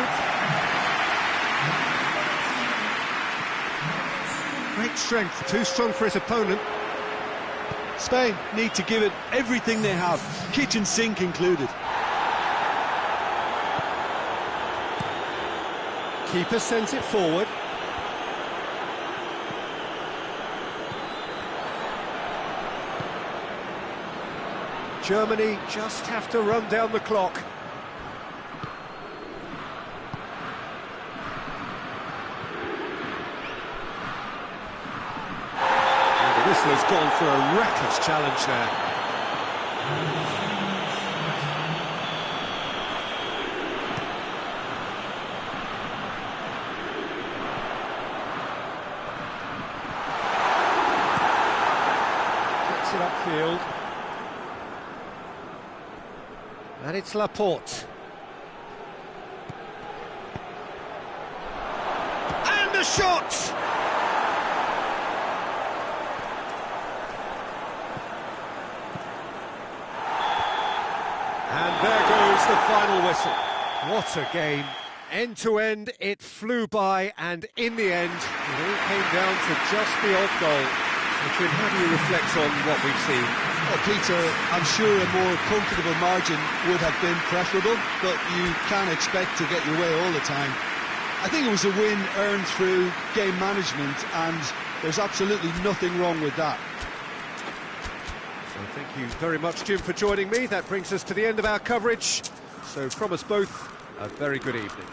Great strength, too strong for his opponent. Spain need to give it everything they have, kitchen sink included. Keeper sends it forward. Germany just have to run down the clock. And the whistler's gone for a reckless challenge there. It upfield, and it's Laporte, and a shot, and there goes the final whistle. What a game, end to end. It flew by, and in the end it all came down to just the odd goal. Adrian, how do you reflect on what we've seen? Well, Peter, I'm sure a more comfortable margin would have been preferable, but you can't expect to get your way all the time. I think it was a win earned through game management, and there's absolutely nothing wrong with that. So thank you very much, Jim, for joining me. That brings us to the end of our coverage. So from us both, a very good evening.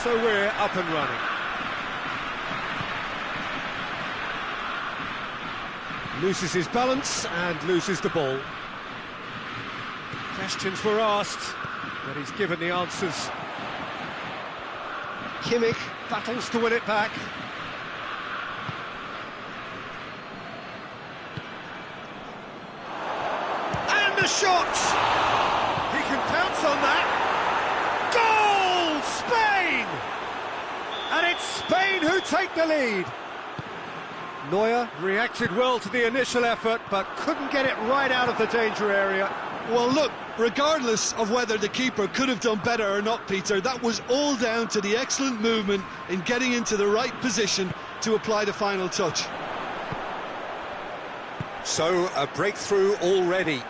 So we're up and running. Loses his balance and loses the ball. Questions were asked, but he's given the answers. Kimmich battles to win it back. And a shot! He can pounce on that. Goal! Spain! And it's Spain who take the lead. Neuer reacted well to the initial effort, but couldn't get it right out of the danger area. Well, look, regardless of whether the keeper could have done better or not, Peter, that was all down to the excellent movement in getting into the right position to apply the final touch. So, a breakthrough already.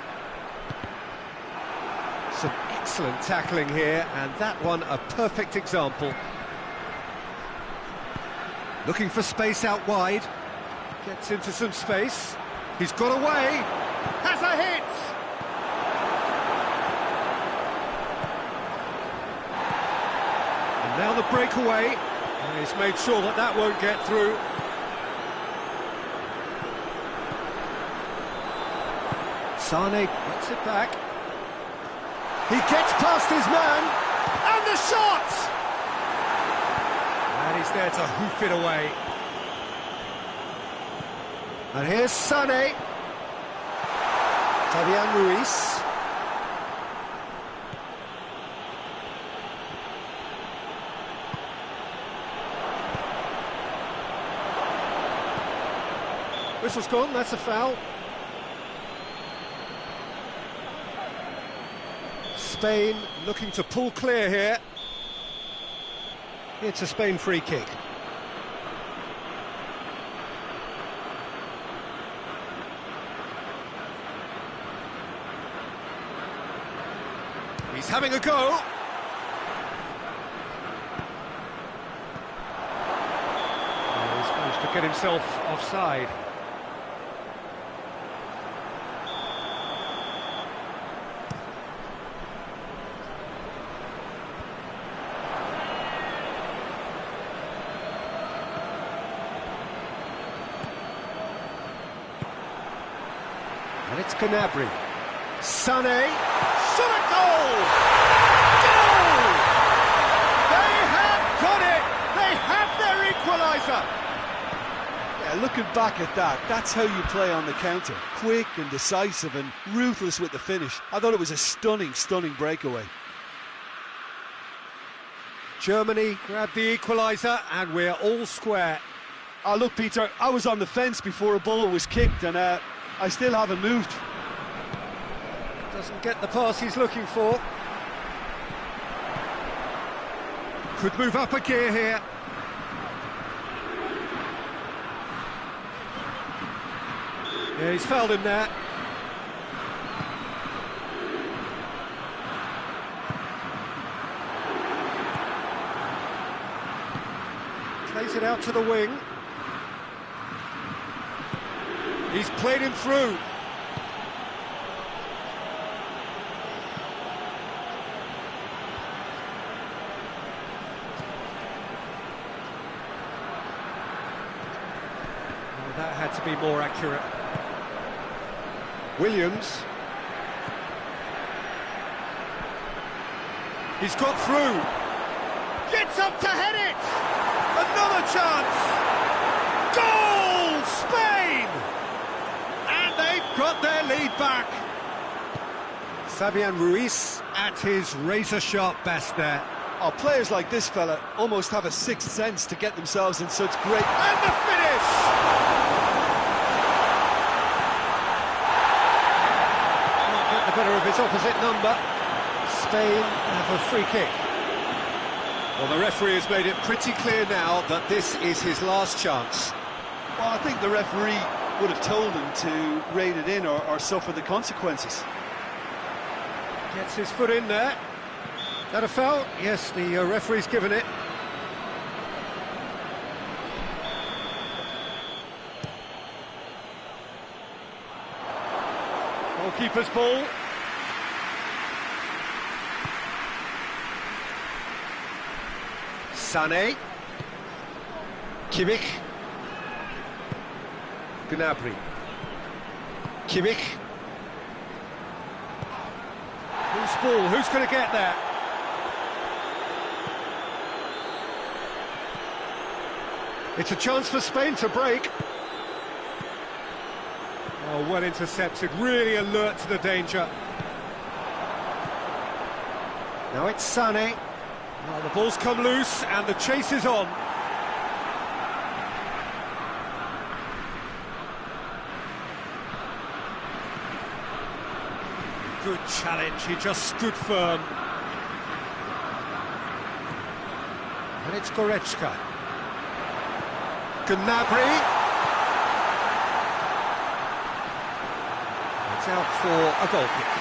Some excellent tackling here, and that one a perfect example. Looking for space out wide. Gets into some space. He's got away. Has a hit! And now the breakaway. And he's made sure that that won't get through. Sane gets it back. He gets past his man, and the shot! And he's there to hoof it away. And here's Sane. Fabian Ruiz. Whistle's gone, that's a foul. Spain looking to pull clear here. It's a Spain free kick. He's having a go. Oh, he's managed to get himself offside. And it's Gnabry. Sané. Shot a goal! Goal! They have done it! They have their equaliser! Yeah, looking back at that, that's how you play on the counter. Quick and decisive and ruthless with the finish. I thought it was a stunning breakaway. Germany grabbed the equaliser and we're all square. Oh, look, Peter, I was on the fence before a ball was kicked and I still haven't moved. Doesn't get the pass he's looking for. Could move up a gear here. Yeah, he's fouled him there. Plays it out to the wing. He's played him through. Oh, that had to be more accurate. Williams. He's got through. Gets up to head it! Another chance! Goal! Spain! And they've got their lead back. Fabian Ruiz at his razor-sharp best there. Oh, players like this fella almost have a sixth sense to get themselves in such great... And the finish! Can't get the better of his opposite number. Spain have a free kick. Well, the referee has made it pretty clear now that this is his last chance. Well, I think the referee would have told him to rein it in or suffer the consequences. Gets his foot in there. That a foul? Yes, the referee's given it. Goalkeeper's ball. Sané. Kimmich. Gnabry. Kimmich. Who's ball? Who's going to get there? It's a chance for Spain to break. Oh, well intercepted, really alert to the danger. Now it's Sané. Oh, the ball's come loose and the chase is on. Good challenge, he just stood firm. And it's Goretzka. Gnabry. It's out for a goal kick.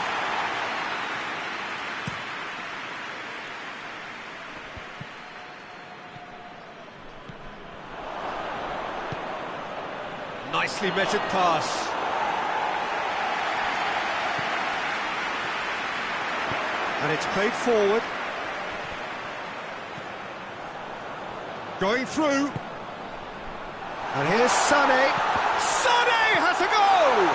Nicely measured pass. And it's played forward. Going through. And here's Sané. Sané has a goal!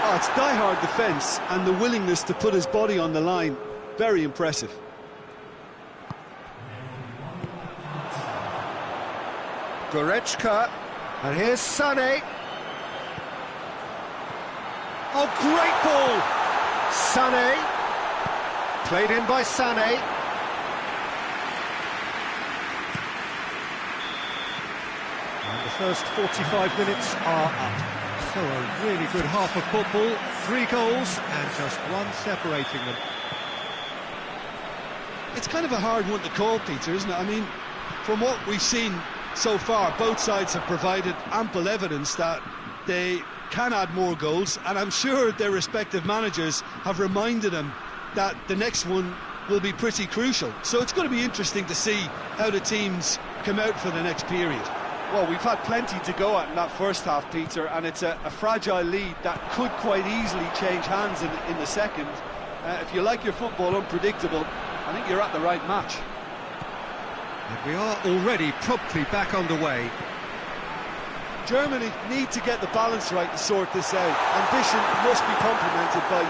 Oh, it's die-hard defence and the willingness to put his body on the line. Very impressive. Goretzka. And here's Sané. Oh, great ball! Sané. Played in by Sané. And the first 45 minutes are up. So a really good half of football. 3 goals and just one separating them. It's kind of a hard one to call, Peter, isn't it? I mean, from what we've seen so far, both sides have provided ample evidence that they can add more goals, and I'm sure their respective managers have reminded them that the next one will be pretty crucial. So it's going to be interesting to see how the teams come out for the next period. Well, we've had plenty to go at in that first half, Peter, and it's a fragile lead that could quite easily change hands in the second. If you like your football unpredictable, I think you're at the right match. And we are already promptly back underway. Germany need to get the balance right to sort this out. Ambition must be complemented by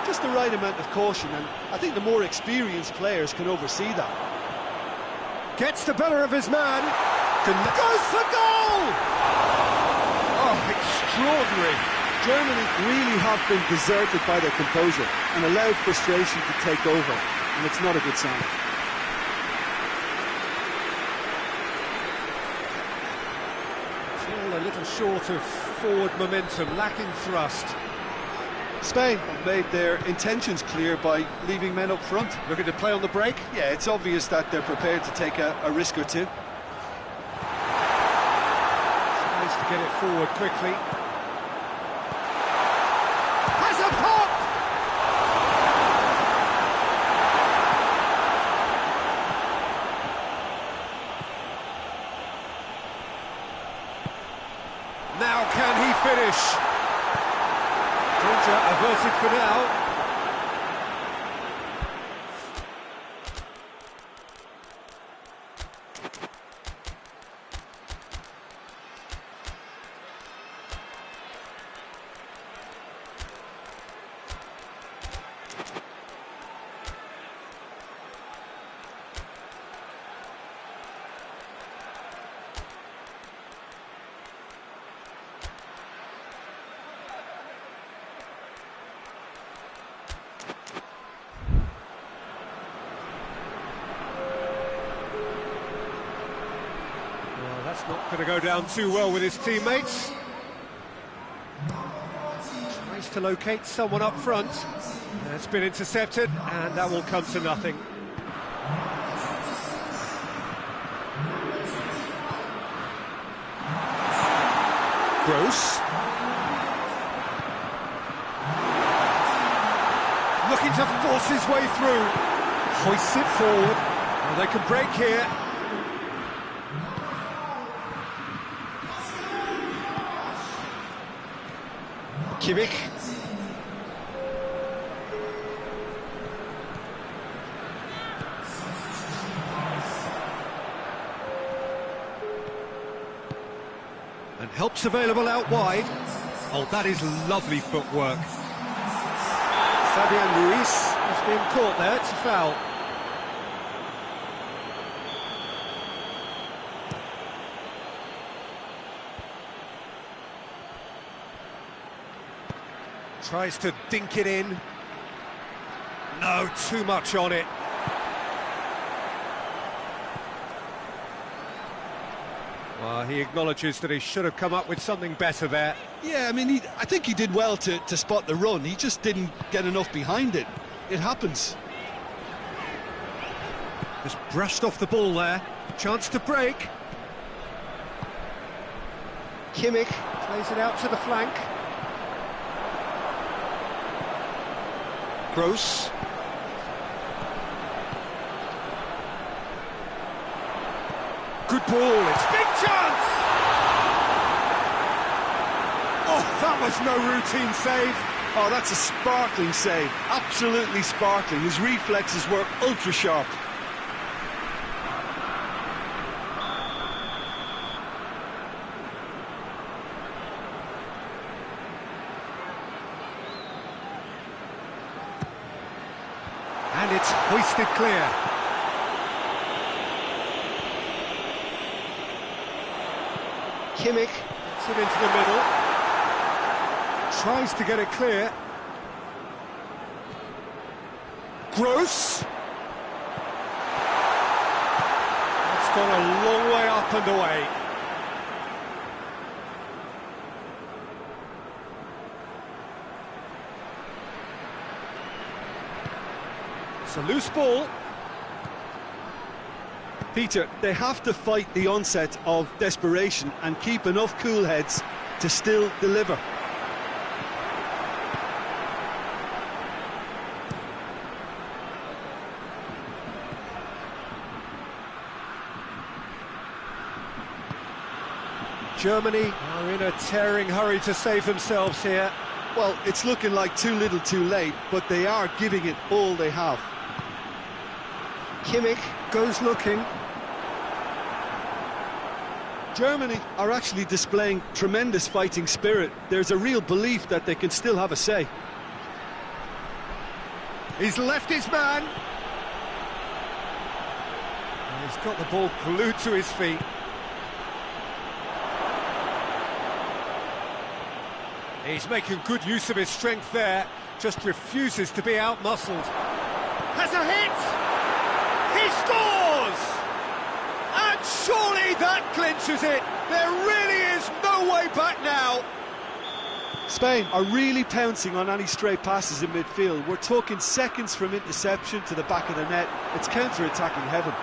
just the right amount of caution, and I think the more experienced players can oversee that. Gets the better of his man. Goes for goal! Oh, extraordinary. Germany really have been deserted by their composure and allowed frustration to take over, and it's not a good sign. All a little short of forward momentum, lacking thrust. Spain have made their intentions clear by leaving men up front. Looking to play on the break. Yeah, it's obvious that they're prepared to take a risk or two. Tries to get it forward quickly. Has a pop! Now can he finish? Danger averted for now. That's not going to go down too well with his teammates. Tries to locate someone up front. It's been intercepted, and that will come to nothing. Gross. Looking to force his way through. Hoists it forward. Well, they can break here. Kimmich. And help's available out wide. Oh, that is lovely footwork. Fabian Ruiz has been caught there, it's a foul. Tries to dink it in. No, too much on it. He acknowledges that he should have come up with something better there. Yeah, I mean, I think he did well to spot the run. He just didn't get enough behind it. It happens. Just brushed off the ball there. Chance to break. Kimmich plays it out to the flank. Gross. Good ball, it's big chance! Oh, that was no routine save. Oh, that's a sparkling save, absolutely sparkling. His reflexes were ultra sharp. And it's hoisted clear. Kimmich gets it into the middle. Tries to get it clear. Gross. It's gone a long way up and away. It's a loose ball. Peter, they have to fight the onset of desperation and keep enough cool heads to still deliver. Germany are in a tearing hurry to save themselves here. Well, it's looking like too little too late, but they are giving it all they have. Kimmich goes looking. Germany are actually displaying tremendous fighting spirit. There's a real belief that they can still have a say. He's left his man. And he's got the ball glued to his feet. He's making good use of his strength there. Just refuses to be outmuscled. Has a hit! He scores! And surely that clinches it. There really is no way back now. Spain are really pouncing on any stray passes in midfield. We're talking seconds from interception to the back of the net. It's counter-attacking heaven.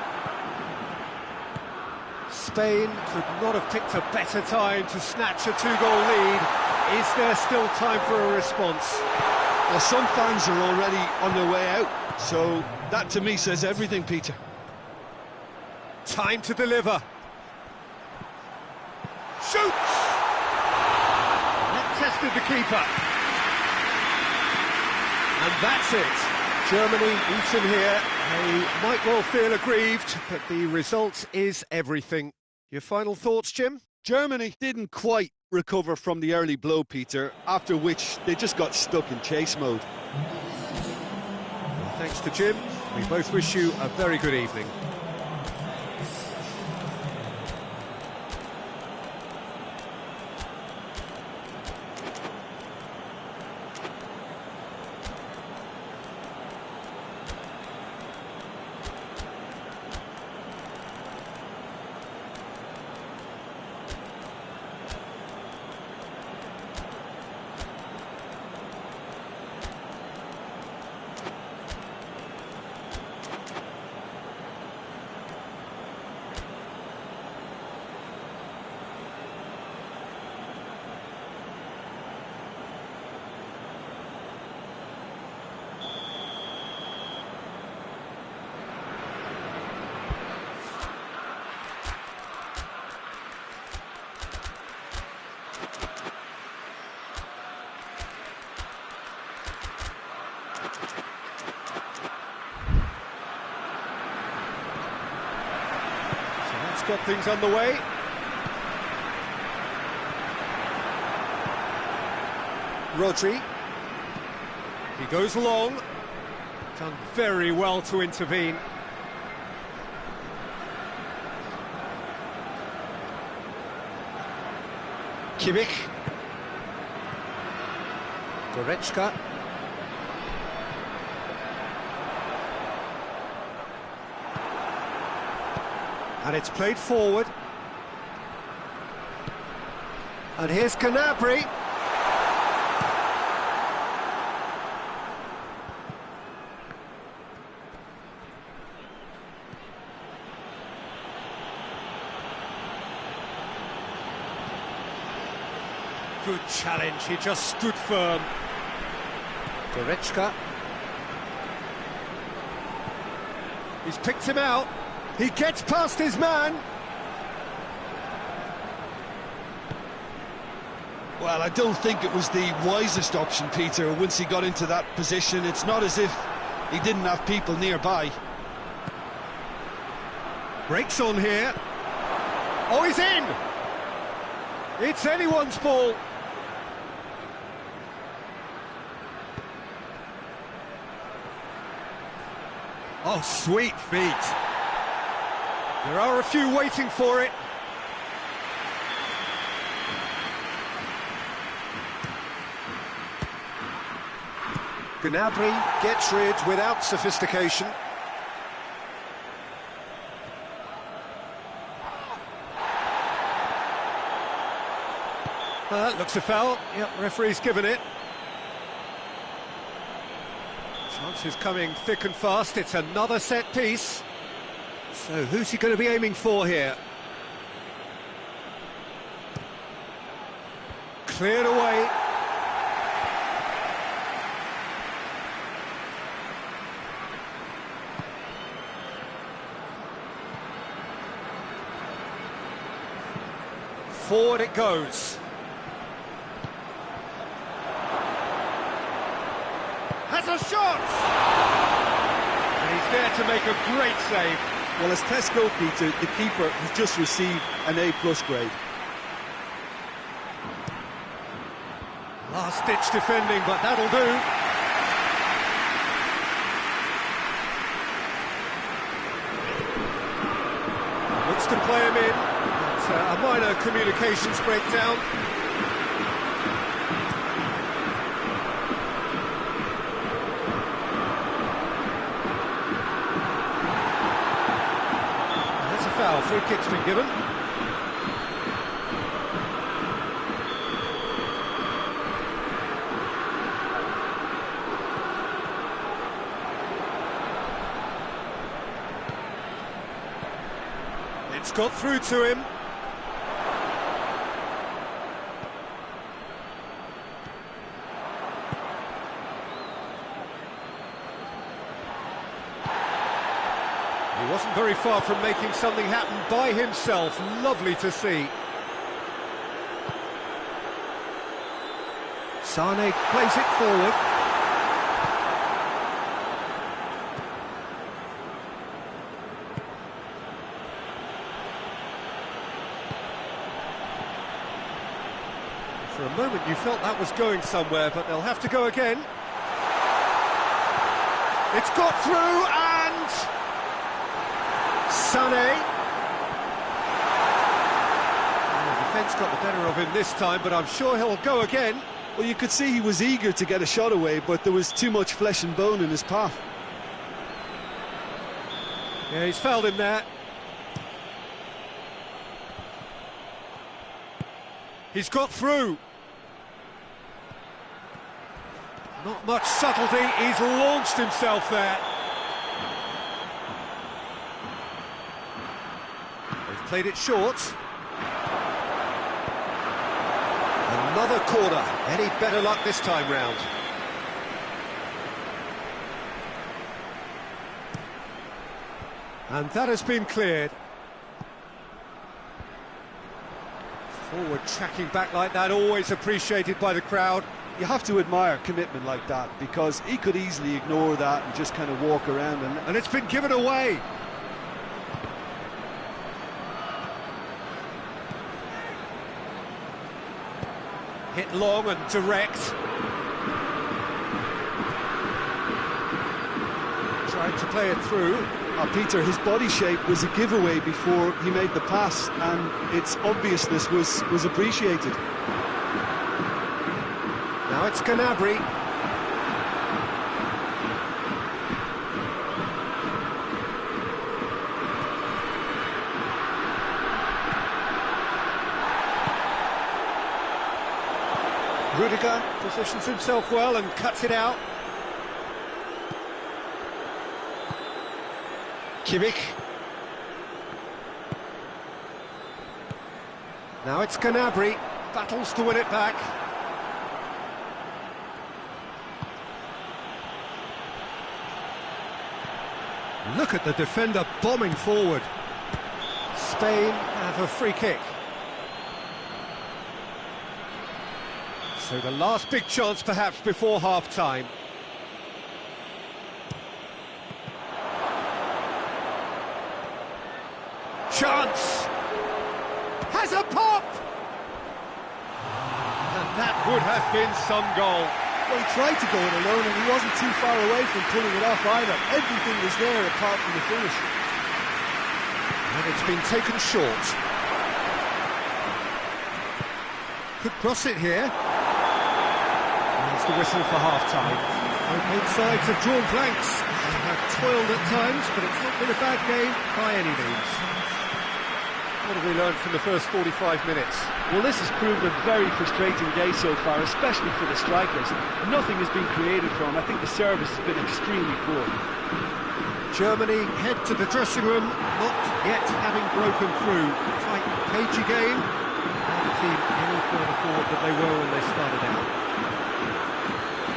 Spain could not have picked a better time to snatch a two-goal lead. Is there still time for a response? Well, some fans are already on their way out, so that to me says everything, Peter. Time to deliver. Shoots! Net tested the keeper. And that's it. Germany beaten here. They might well feel aggrieved, but the result is everything. Your final thoughts, Jim? Germany didn't quite recover from the early blow, Peter, after which they just got stuck in chase mode. Well, thanks to Jim. We both wish you a very good evening. Got things underway. Rodri. He goes long. Done very well to intervene. Kimmich. Goretzka. And it's played forward. And here's Gnabry. Good challenge, he just stood firm. Goretzka. He's picked him out. He gets past his man. Well, I don't think it was the wisest option, Peter, once he got into that position. It's not as if he didn't have people nearby. Breaks on here. Oh, he's in! It's anyone's ball. Oh, sweet feet. There are a few waiting for it. Gnabry gets rid without sophistication. Looks a foul. Yep, referee's given it. Chances coming thick and fast. It's another set piece. So who's he going to be aiming for here? Cleared away. Forward it goes. Has a shot! And he's there to make a great save. Well, as tests go, Peter, the keeper has just received an A+ grade. Last-ditch defending, but that'll do. Looks to play him in. It's a minor communications breakdown. Free kick's been given. It's got through to him. He wasn't very far from making something happen by himself. Lovely to see. Sane plays it forward. For a moment you felt that was going somewhere, but they'll have to go again. It's got through and... Sane. The defence got the better of him this time, but I'm sure he'll go again. Well, you could see he was eager to get a shot away, but there was too much flesh and bone in his path. Yeah, he's fouled him there. He's got through. Not much subtlety, he's launched himself there. Played it short. Another corner. Any better luck this time round? And that has been cleared. Forward tracking back like that, always appreciated by the crowd. You have to admire commitment like that, because he could easily ignore that and just kind of walk around. And it's been given away. Hit long and direct. Trying to play it through. Peter, his body shape was a giveaway before he made the pass, and its obviousness was appreciated. Now it's Gnabry. Gallagher positions himself well and cuts it out. Kimmich. Now it's Gnabry, battles to win it back. Look at the defender bombing forward. Spain have a free kick. So the last big chance perhaps before half-time. Chance! Has a pop! And that would have been some goal. Well, he tried to go it alone and he wasn't too far away from pulling it off either. Everything was there apart from the finish. And it's been taken short. Could cross it here. There's the whistle for half-time. Both sides have drawn blanks and have toiled at times, but it's not been a bad game by any means. What have we learned from the first 45 minutes? Well, this has proved a very frustrating day so far, especially for the strikers. Nothing has been created for them. I think the service has been extremely poor. Germany head to the dressing room, not yet having broken through. Tight, cagey game. Haven't seen any further forward than they were when they started out.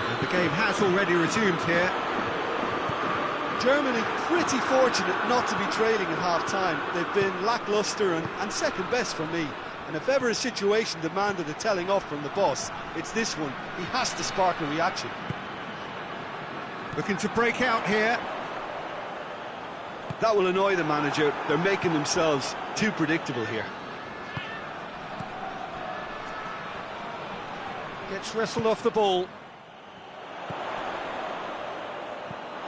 And the game has already resumed here. Germany pretty fortunate not to be trailing at half-time. They've been lacklustre and second best for me. And if ever a situation demanded a telling off from the boss, it's this one. He has to spark a reaction. Looking to break out here. That will annoy the manager. They're making themselves too predictable here. Gets wrestled off the ball.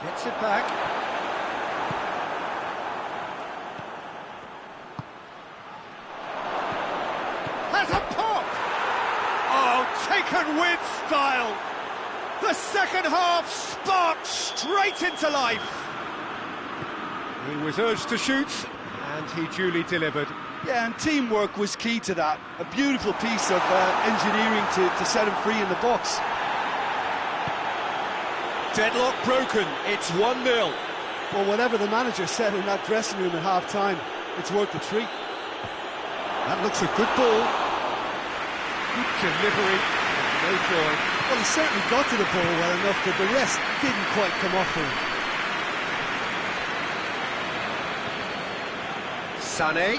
Gets it back. Has a pop! Oh, taken with style! The second half sparked straight into life. He was urged to shoot, and he duly delivered. Yeah, and teamwork was key to that. A beautiful piece of engineering to set him free in the box. Deadlock broken, it's 1-0. Well, whatever the manager said in that dressing room at half-time, it's worth the treat. That looks a good ball. Good delivery, no joy. Well, he certainly got to the ball well enough, but the rest didn't quite come off for him. Sané.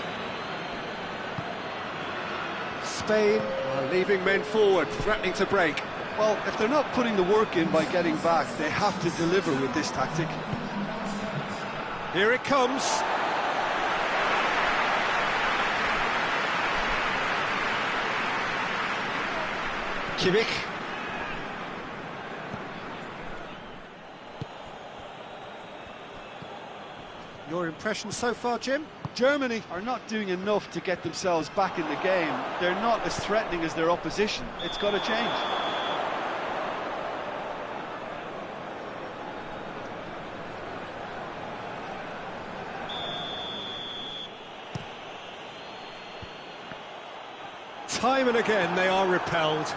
Spain are leaving men forward, threatening to break. Well, if they're not putting the work in by getting back, they have to deliver with this tactic. Here it comes. Kimmich. Your impression so far, Jim? Germany are not doing enough to get themselves back in the game. They're not as threatening as their opposition. It's got to change. Time and again they are repelled.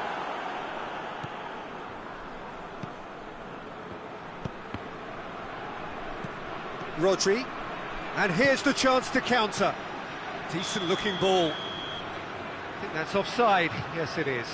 Rodri, and here's the chance to counter. Decent looking ball. I think that's offside. Yes, it is.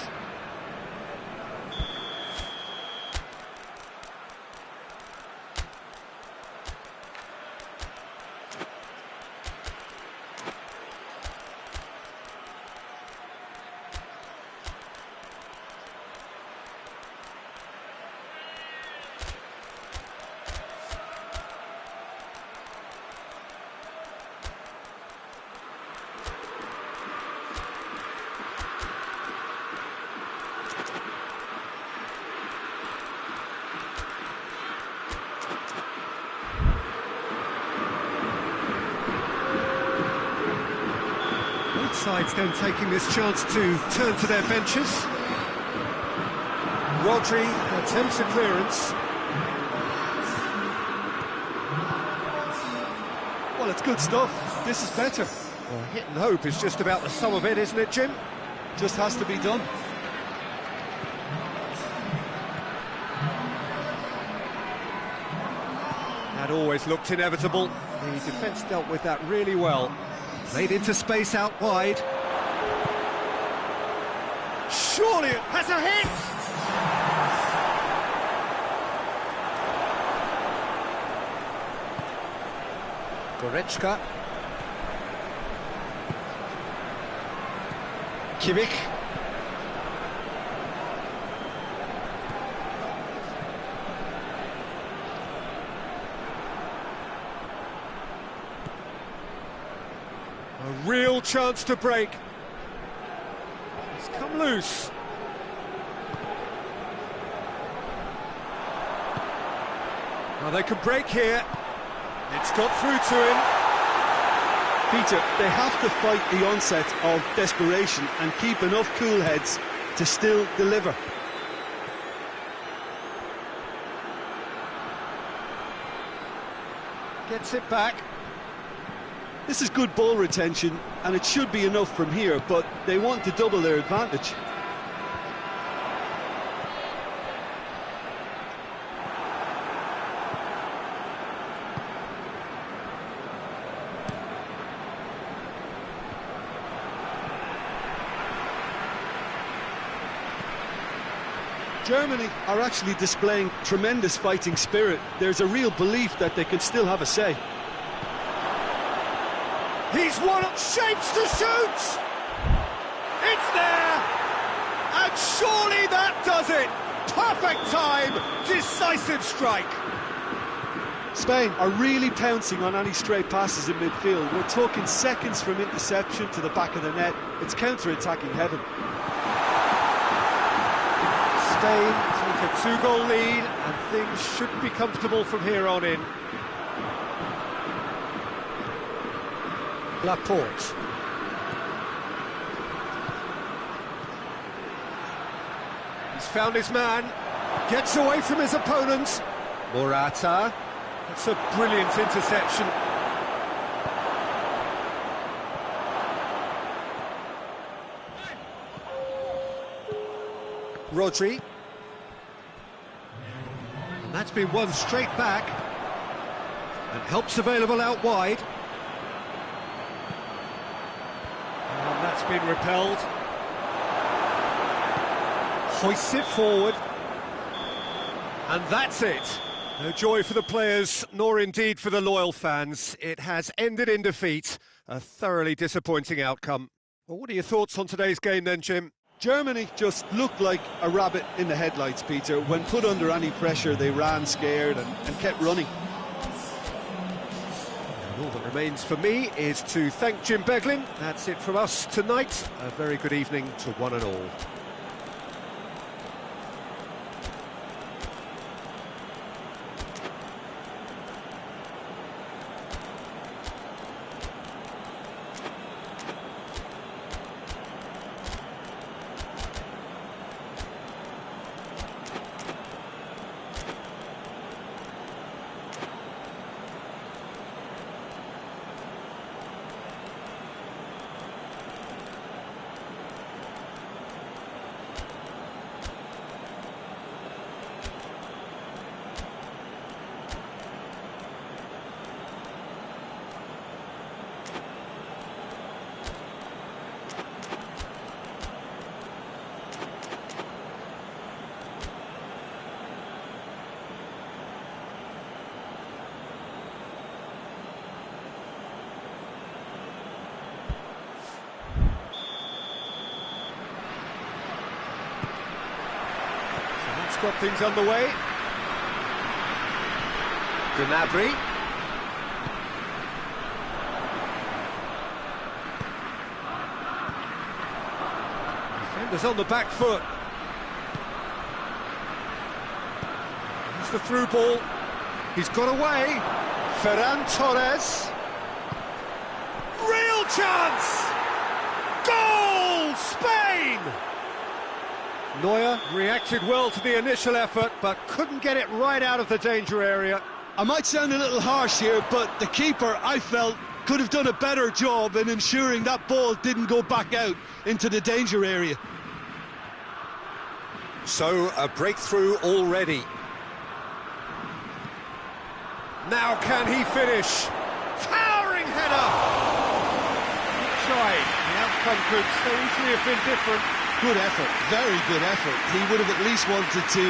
Sides then taking this chance to turn to their benches. Rodri attempts a clearance. Well, it's good stuff. This is better. Well, hit and hope is just about the sum of it, isn't it, Jim? Just has to be done. That always looked inevitable. The defence dealt with that really well. Played into space out wide. Surely it has a hit! Goretzka. Kimmich. A real chance to break. It's come loose. Now they can break here. It's got through to him. Peter, they have to fight the onset of desperation and keep enough cool heads to still deliver. Gets it back. This is good ball retention, and it should be enough from here, but they want to double their advantage. Germany are actually displaying tremendous fighting spirit. There's a real belief that they can still have a say. He's one up, shapes to shoot! It's there! And surely that does it! Perfect time, decisive strike! Spain are really pouncing on any stray passes in midfield. We're talking seconds from interception to the back of the net. It's counter-attacking heaven. Spain take a two-goal lead, and things should be comfortable from here on in. Laporte. He's found his man, gets away from his opponent. Morata. That's a brilliant interception. Rodri. And that's been won straight back. And help's available out wide. And that's been repelled. Hoists it forward. And that's it. No joy for the players, nor indeed for the loyal fans. It has ended in defeat. A thoroughly disappointing outcome. Well, what are your thoughts on today's game then, Jim? Germany just looked like a rabbit in the headlights, Peter. When put under any pressure, they ran scared and kept running. And all that remains for me is to thank Jim Beglin. That's it from us tonight. A very good evening to one and all. Got things underway. Gnabry. Defenders on the back foot. Here's the through ball. He's got away. Ferran Torres. Real chance! Goal! Spain! Neuer reacted well to the initial effort, but couldn't get it right out of the danger area. I might sound a little harsh here, but the keeper, I felt, could have done a better job in ensuring that ball didn't go back out into the danger area. So, a breakthrough already. Now can he finish? Towering header! Tried. The outcome could so easily have been different. Good effort, very good effort. He would have at least wanted to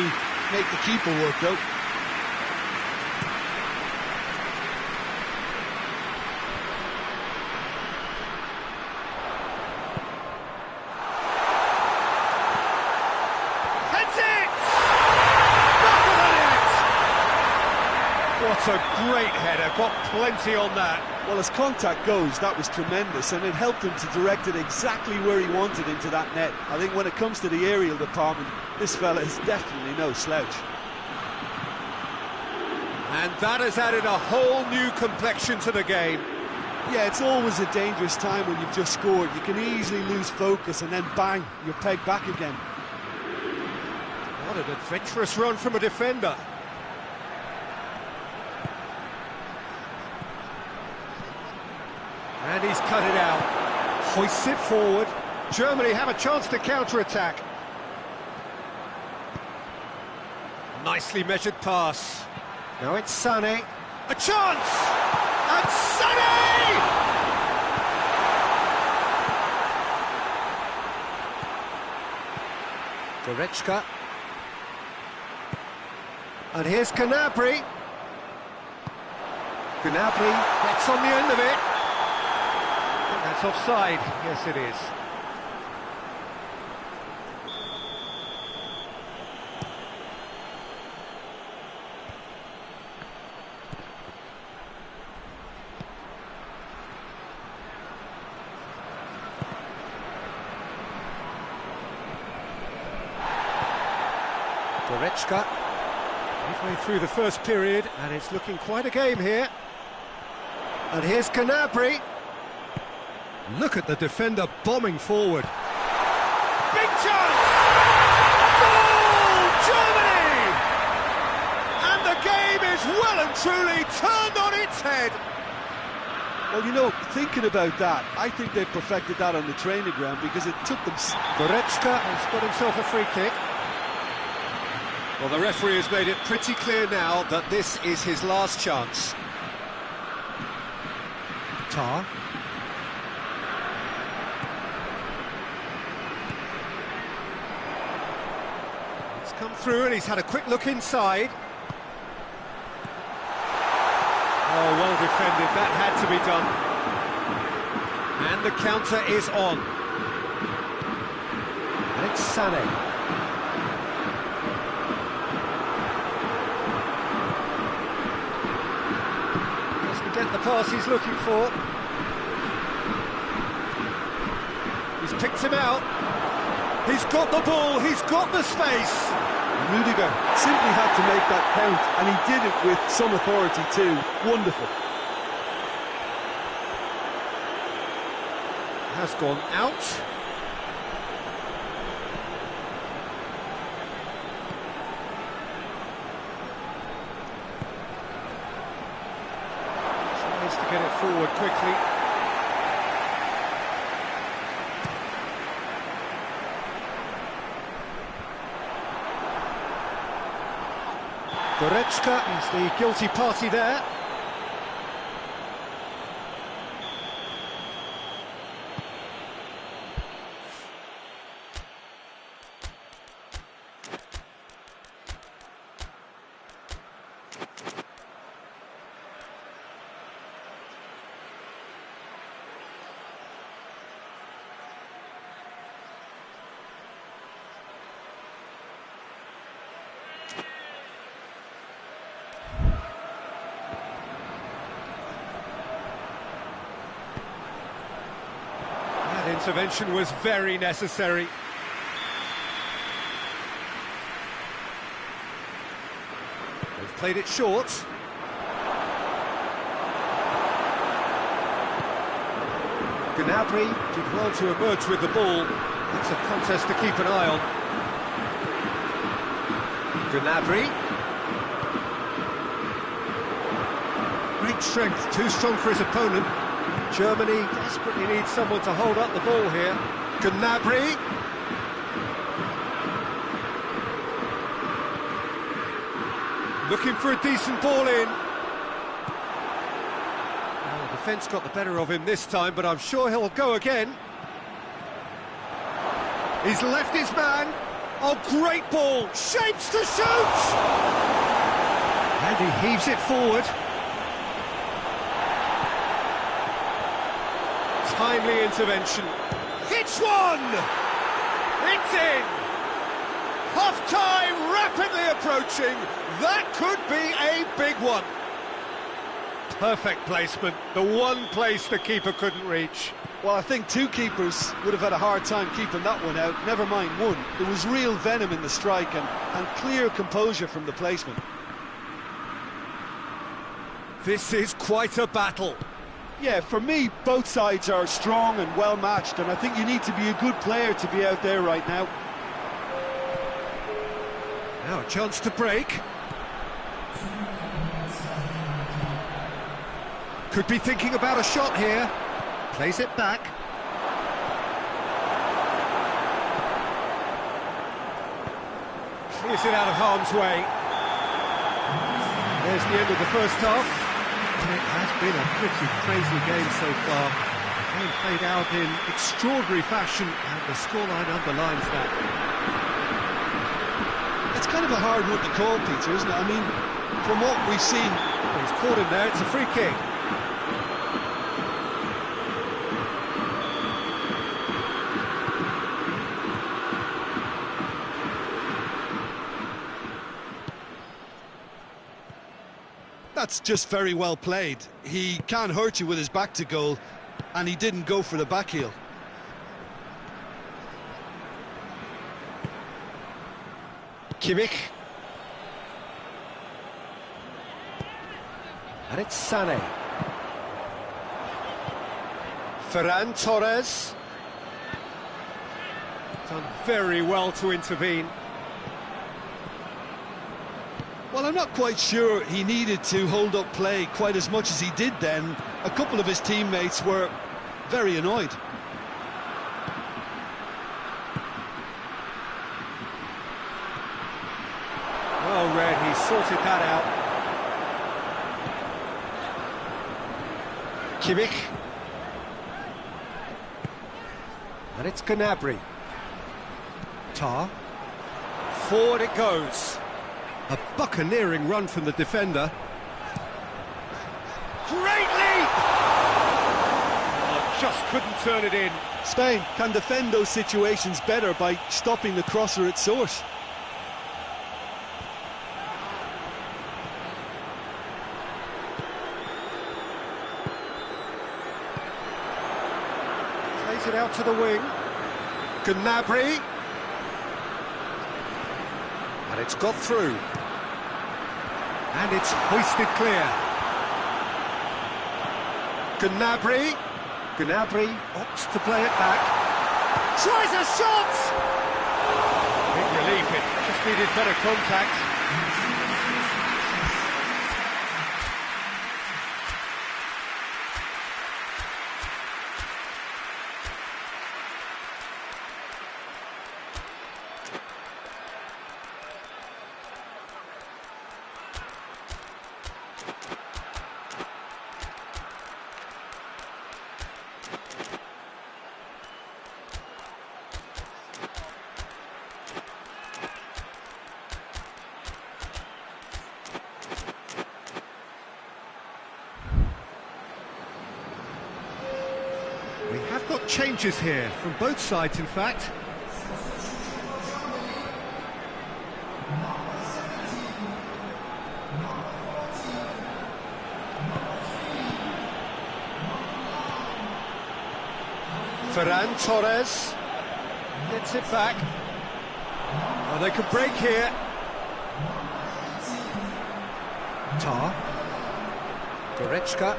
make the keeper work, though. What a great header, got plenty on that. Well, as contact goes, that was tremendous, and it helped him to direct it exactly where he wanted into that net. I think when it comes to the aerial department, this fella is definitely no slouch. And that has added a whole new complexion to the game. Yeah, it's always a dangerous time when you've just scored. You can easily lose focus and then bang, you're pegged back again. What an adventurous run from a defender. And he's cut it out. Hoists it forward. Germany have a chance to counter-attack. Nicely measured pass. Now it's Sané. A chance! And Sané! Goretzka. And here's Gnabry. Gnabry gets on the end of it. That's offside. Yes, it is. Goretzka. Midway through the first period, and it's looking quite a game here. And here's Gnabry. Look at the defender bombing forward. Big chance! Goal! Germany! And the game is well and truly turned on its head. Well, you know, thinking about that, I think they've perfected that on the training ground because it took them... Goretzka has got himself a free kick. Well, the referee has made it pretty clear now that this is his last chance. Tar. Come through and he's had a quick look inside. Oh, well defended, that had to be done. And the counter is on. And it's Sané. Doesn't get the pass he's looking for. He's picked him out. He's got the ball, he's got the space. Rudiger simply had to make that count, and he did it with some authority too. Wonderful. Has gone out. Tries to get it forward quickly. Goretzka is the guilty party there. Intervention was very necessary. They've played it short. Gnabry did well to emerge with the ball. That's a contest to keep an eye on. Gnabry. Great strength, too strong for his opponent. Germany desperately needs someone to hold up the ball here. Gnabry. Looking for a decent ball in. defence got the better of him this time, but I'm sure he'll go again. He's left his man. Oh, great ball! Shapes to shoot! And he heaves it forward. Timely intervention. Hits one! It's in! Half-time rapidly approaching. That could be a big one. Perfect placement. The one place the keeper couldn't reach. Well, I think two keepers would have had a hard time keeping that one out, never mind one. There was real venom in the strike and clear composure from the placement. This is quite a battle. Yeah, for me, both sides are strong and well matched, and I think you need to be a good player to be out there right now. Now a chance to break. Could be thinking about a shot here. Plays it back. Clears it out of harm's way. There's the end of the first half. It has been a pretty crazy game so far. Game played out in extraordinary fashion, and the scoreline underlines that. It's kind of a hard one to call, Peter, isn't it? I mean, from what we've seen... Well, he's caught him there, it's a free kick. That's just very well played. He can hurt you with his back to goal, and he didn't go for the back heel. Kimmich. And it's Sané. Ferran Torres. Done very well to intervene. Well, I'm not quite sure he needed to hold up play quite as much as he did then. A couple of his teammates were very annoyed. Well read, he sorted that out. Kimmich. And it's Gnabry. Tar. Forward it goes. A buccaneering run from the defender. Great leap! Oh, just couldn't turn it in. Spain can defend those situations better by stopping the crosser at source. Plays it out to the wing. Gnabry. And it's got through. And it's hoisted clear. Gnabry. Gnabry opts to play it back. Tries a shot! Big relief, it just needed better contact. We have got changes here, from both sides in fact. Ferran Torres gets it back. Oh, they could break here. Tar. Goretzka.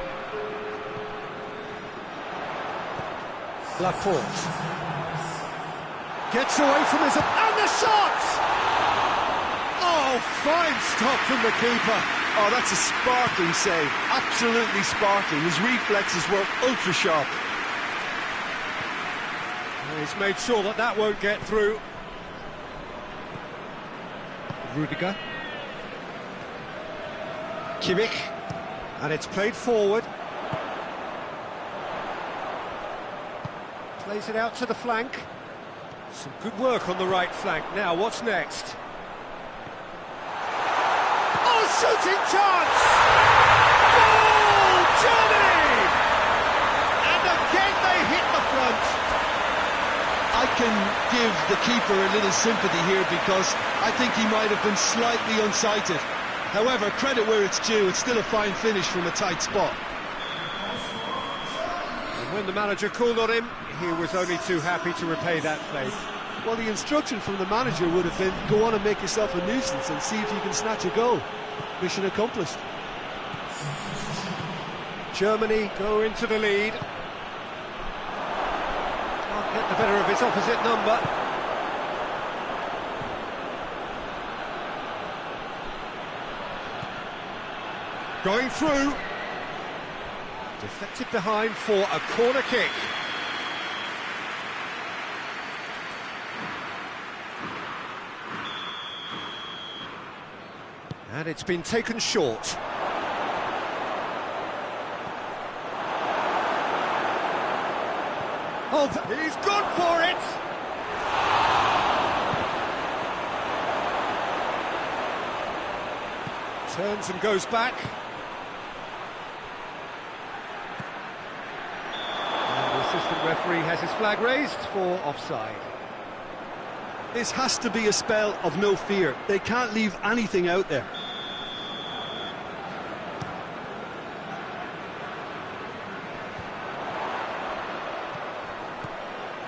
Laporte. Gets away from his... And the shot! Oh, fine stop from the keeper. Oh, that's a sparkling save. Absolutely sparkling. His reflexes were ultra sharp. He's made sure that that won't get through. Rudiger. Kimmich. And it's played forward. Plays it out to the flank. Some good work on the right flank. Now, what's next? Oh, shooting chance! Goal, Germany! And again they hit the front. I can give the keeper a little sympathy here because I think he might have been slightly unsighted. However, credit where it's due, it's still a fine finish from a tight spot. And when the manager called on him, he was only too happy to repay that faith. Well, the instruction from the manager would have been, go on and make yourself a nuisance and see if you can snatch a goal. Mission accomplished. Germany go into the lead. Can't get the better of his opposite number. Going through. Deflected behind for a corner kick. And it's been taken short. Oh, he's gone for it! Turns and goes back. And the assistant referee has his flag raised for offside. This has to be a spell of no fear. They can't leave anything out there.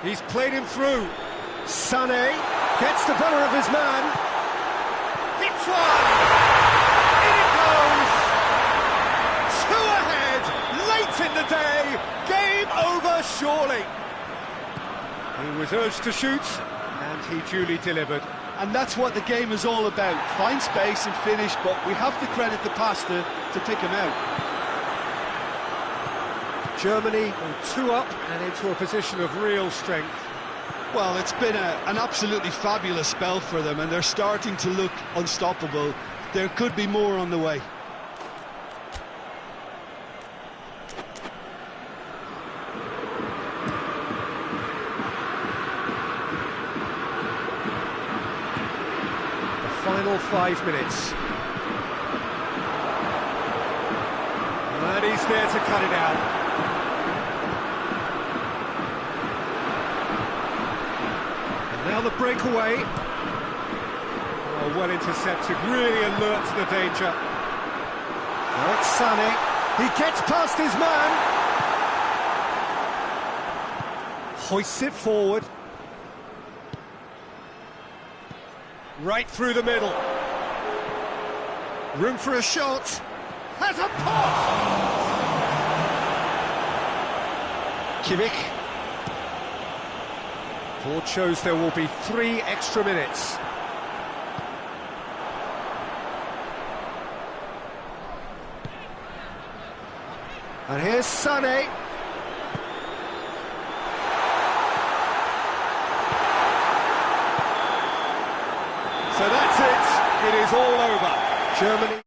He's played him through. Sané gets the better of his man. Hits one! In it goes! Two ahead, late in the day. Game over, surely. He was urged to shoot, and he duly delivered. And that's what the game is all about. Find space and finish, but we have to credit the passer to pick him out. Germany go 2 up and into a position of real strength. Well, it's been an absolutely fabulous spell for them, and they're starting to look unstoppable. There could be more on the way. The final 5 minutes. And he's there to cut it out. Now the breakaway. Oh, well intercepted, really alert to the danger. Now it's Sané. He gets past his man. Hoists it forward. Right through the middle. Room for a shot. Has a pop! Kimmich. Board shows there will be 3 extra minutes. And here's Sané. So that's it. It is all over. Germany.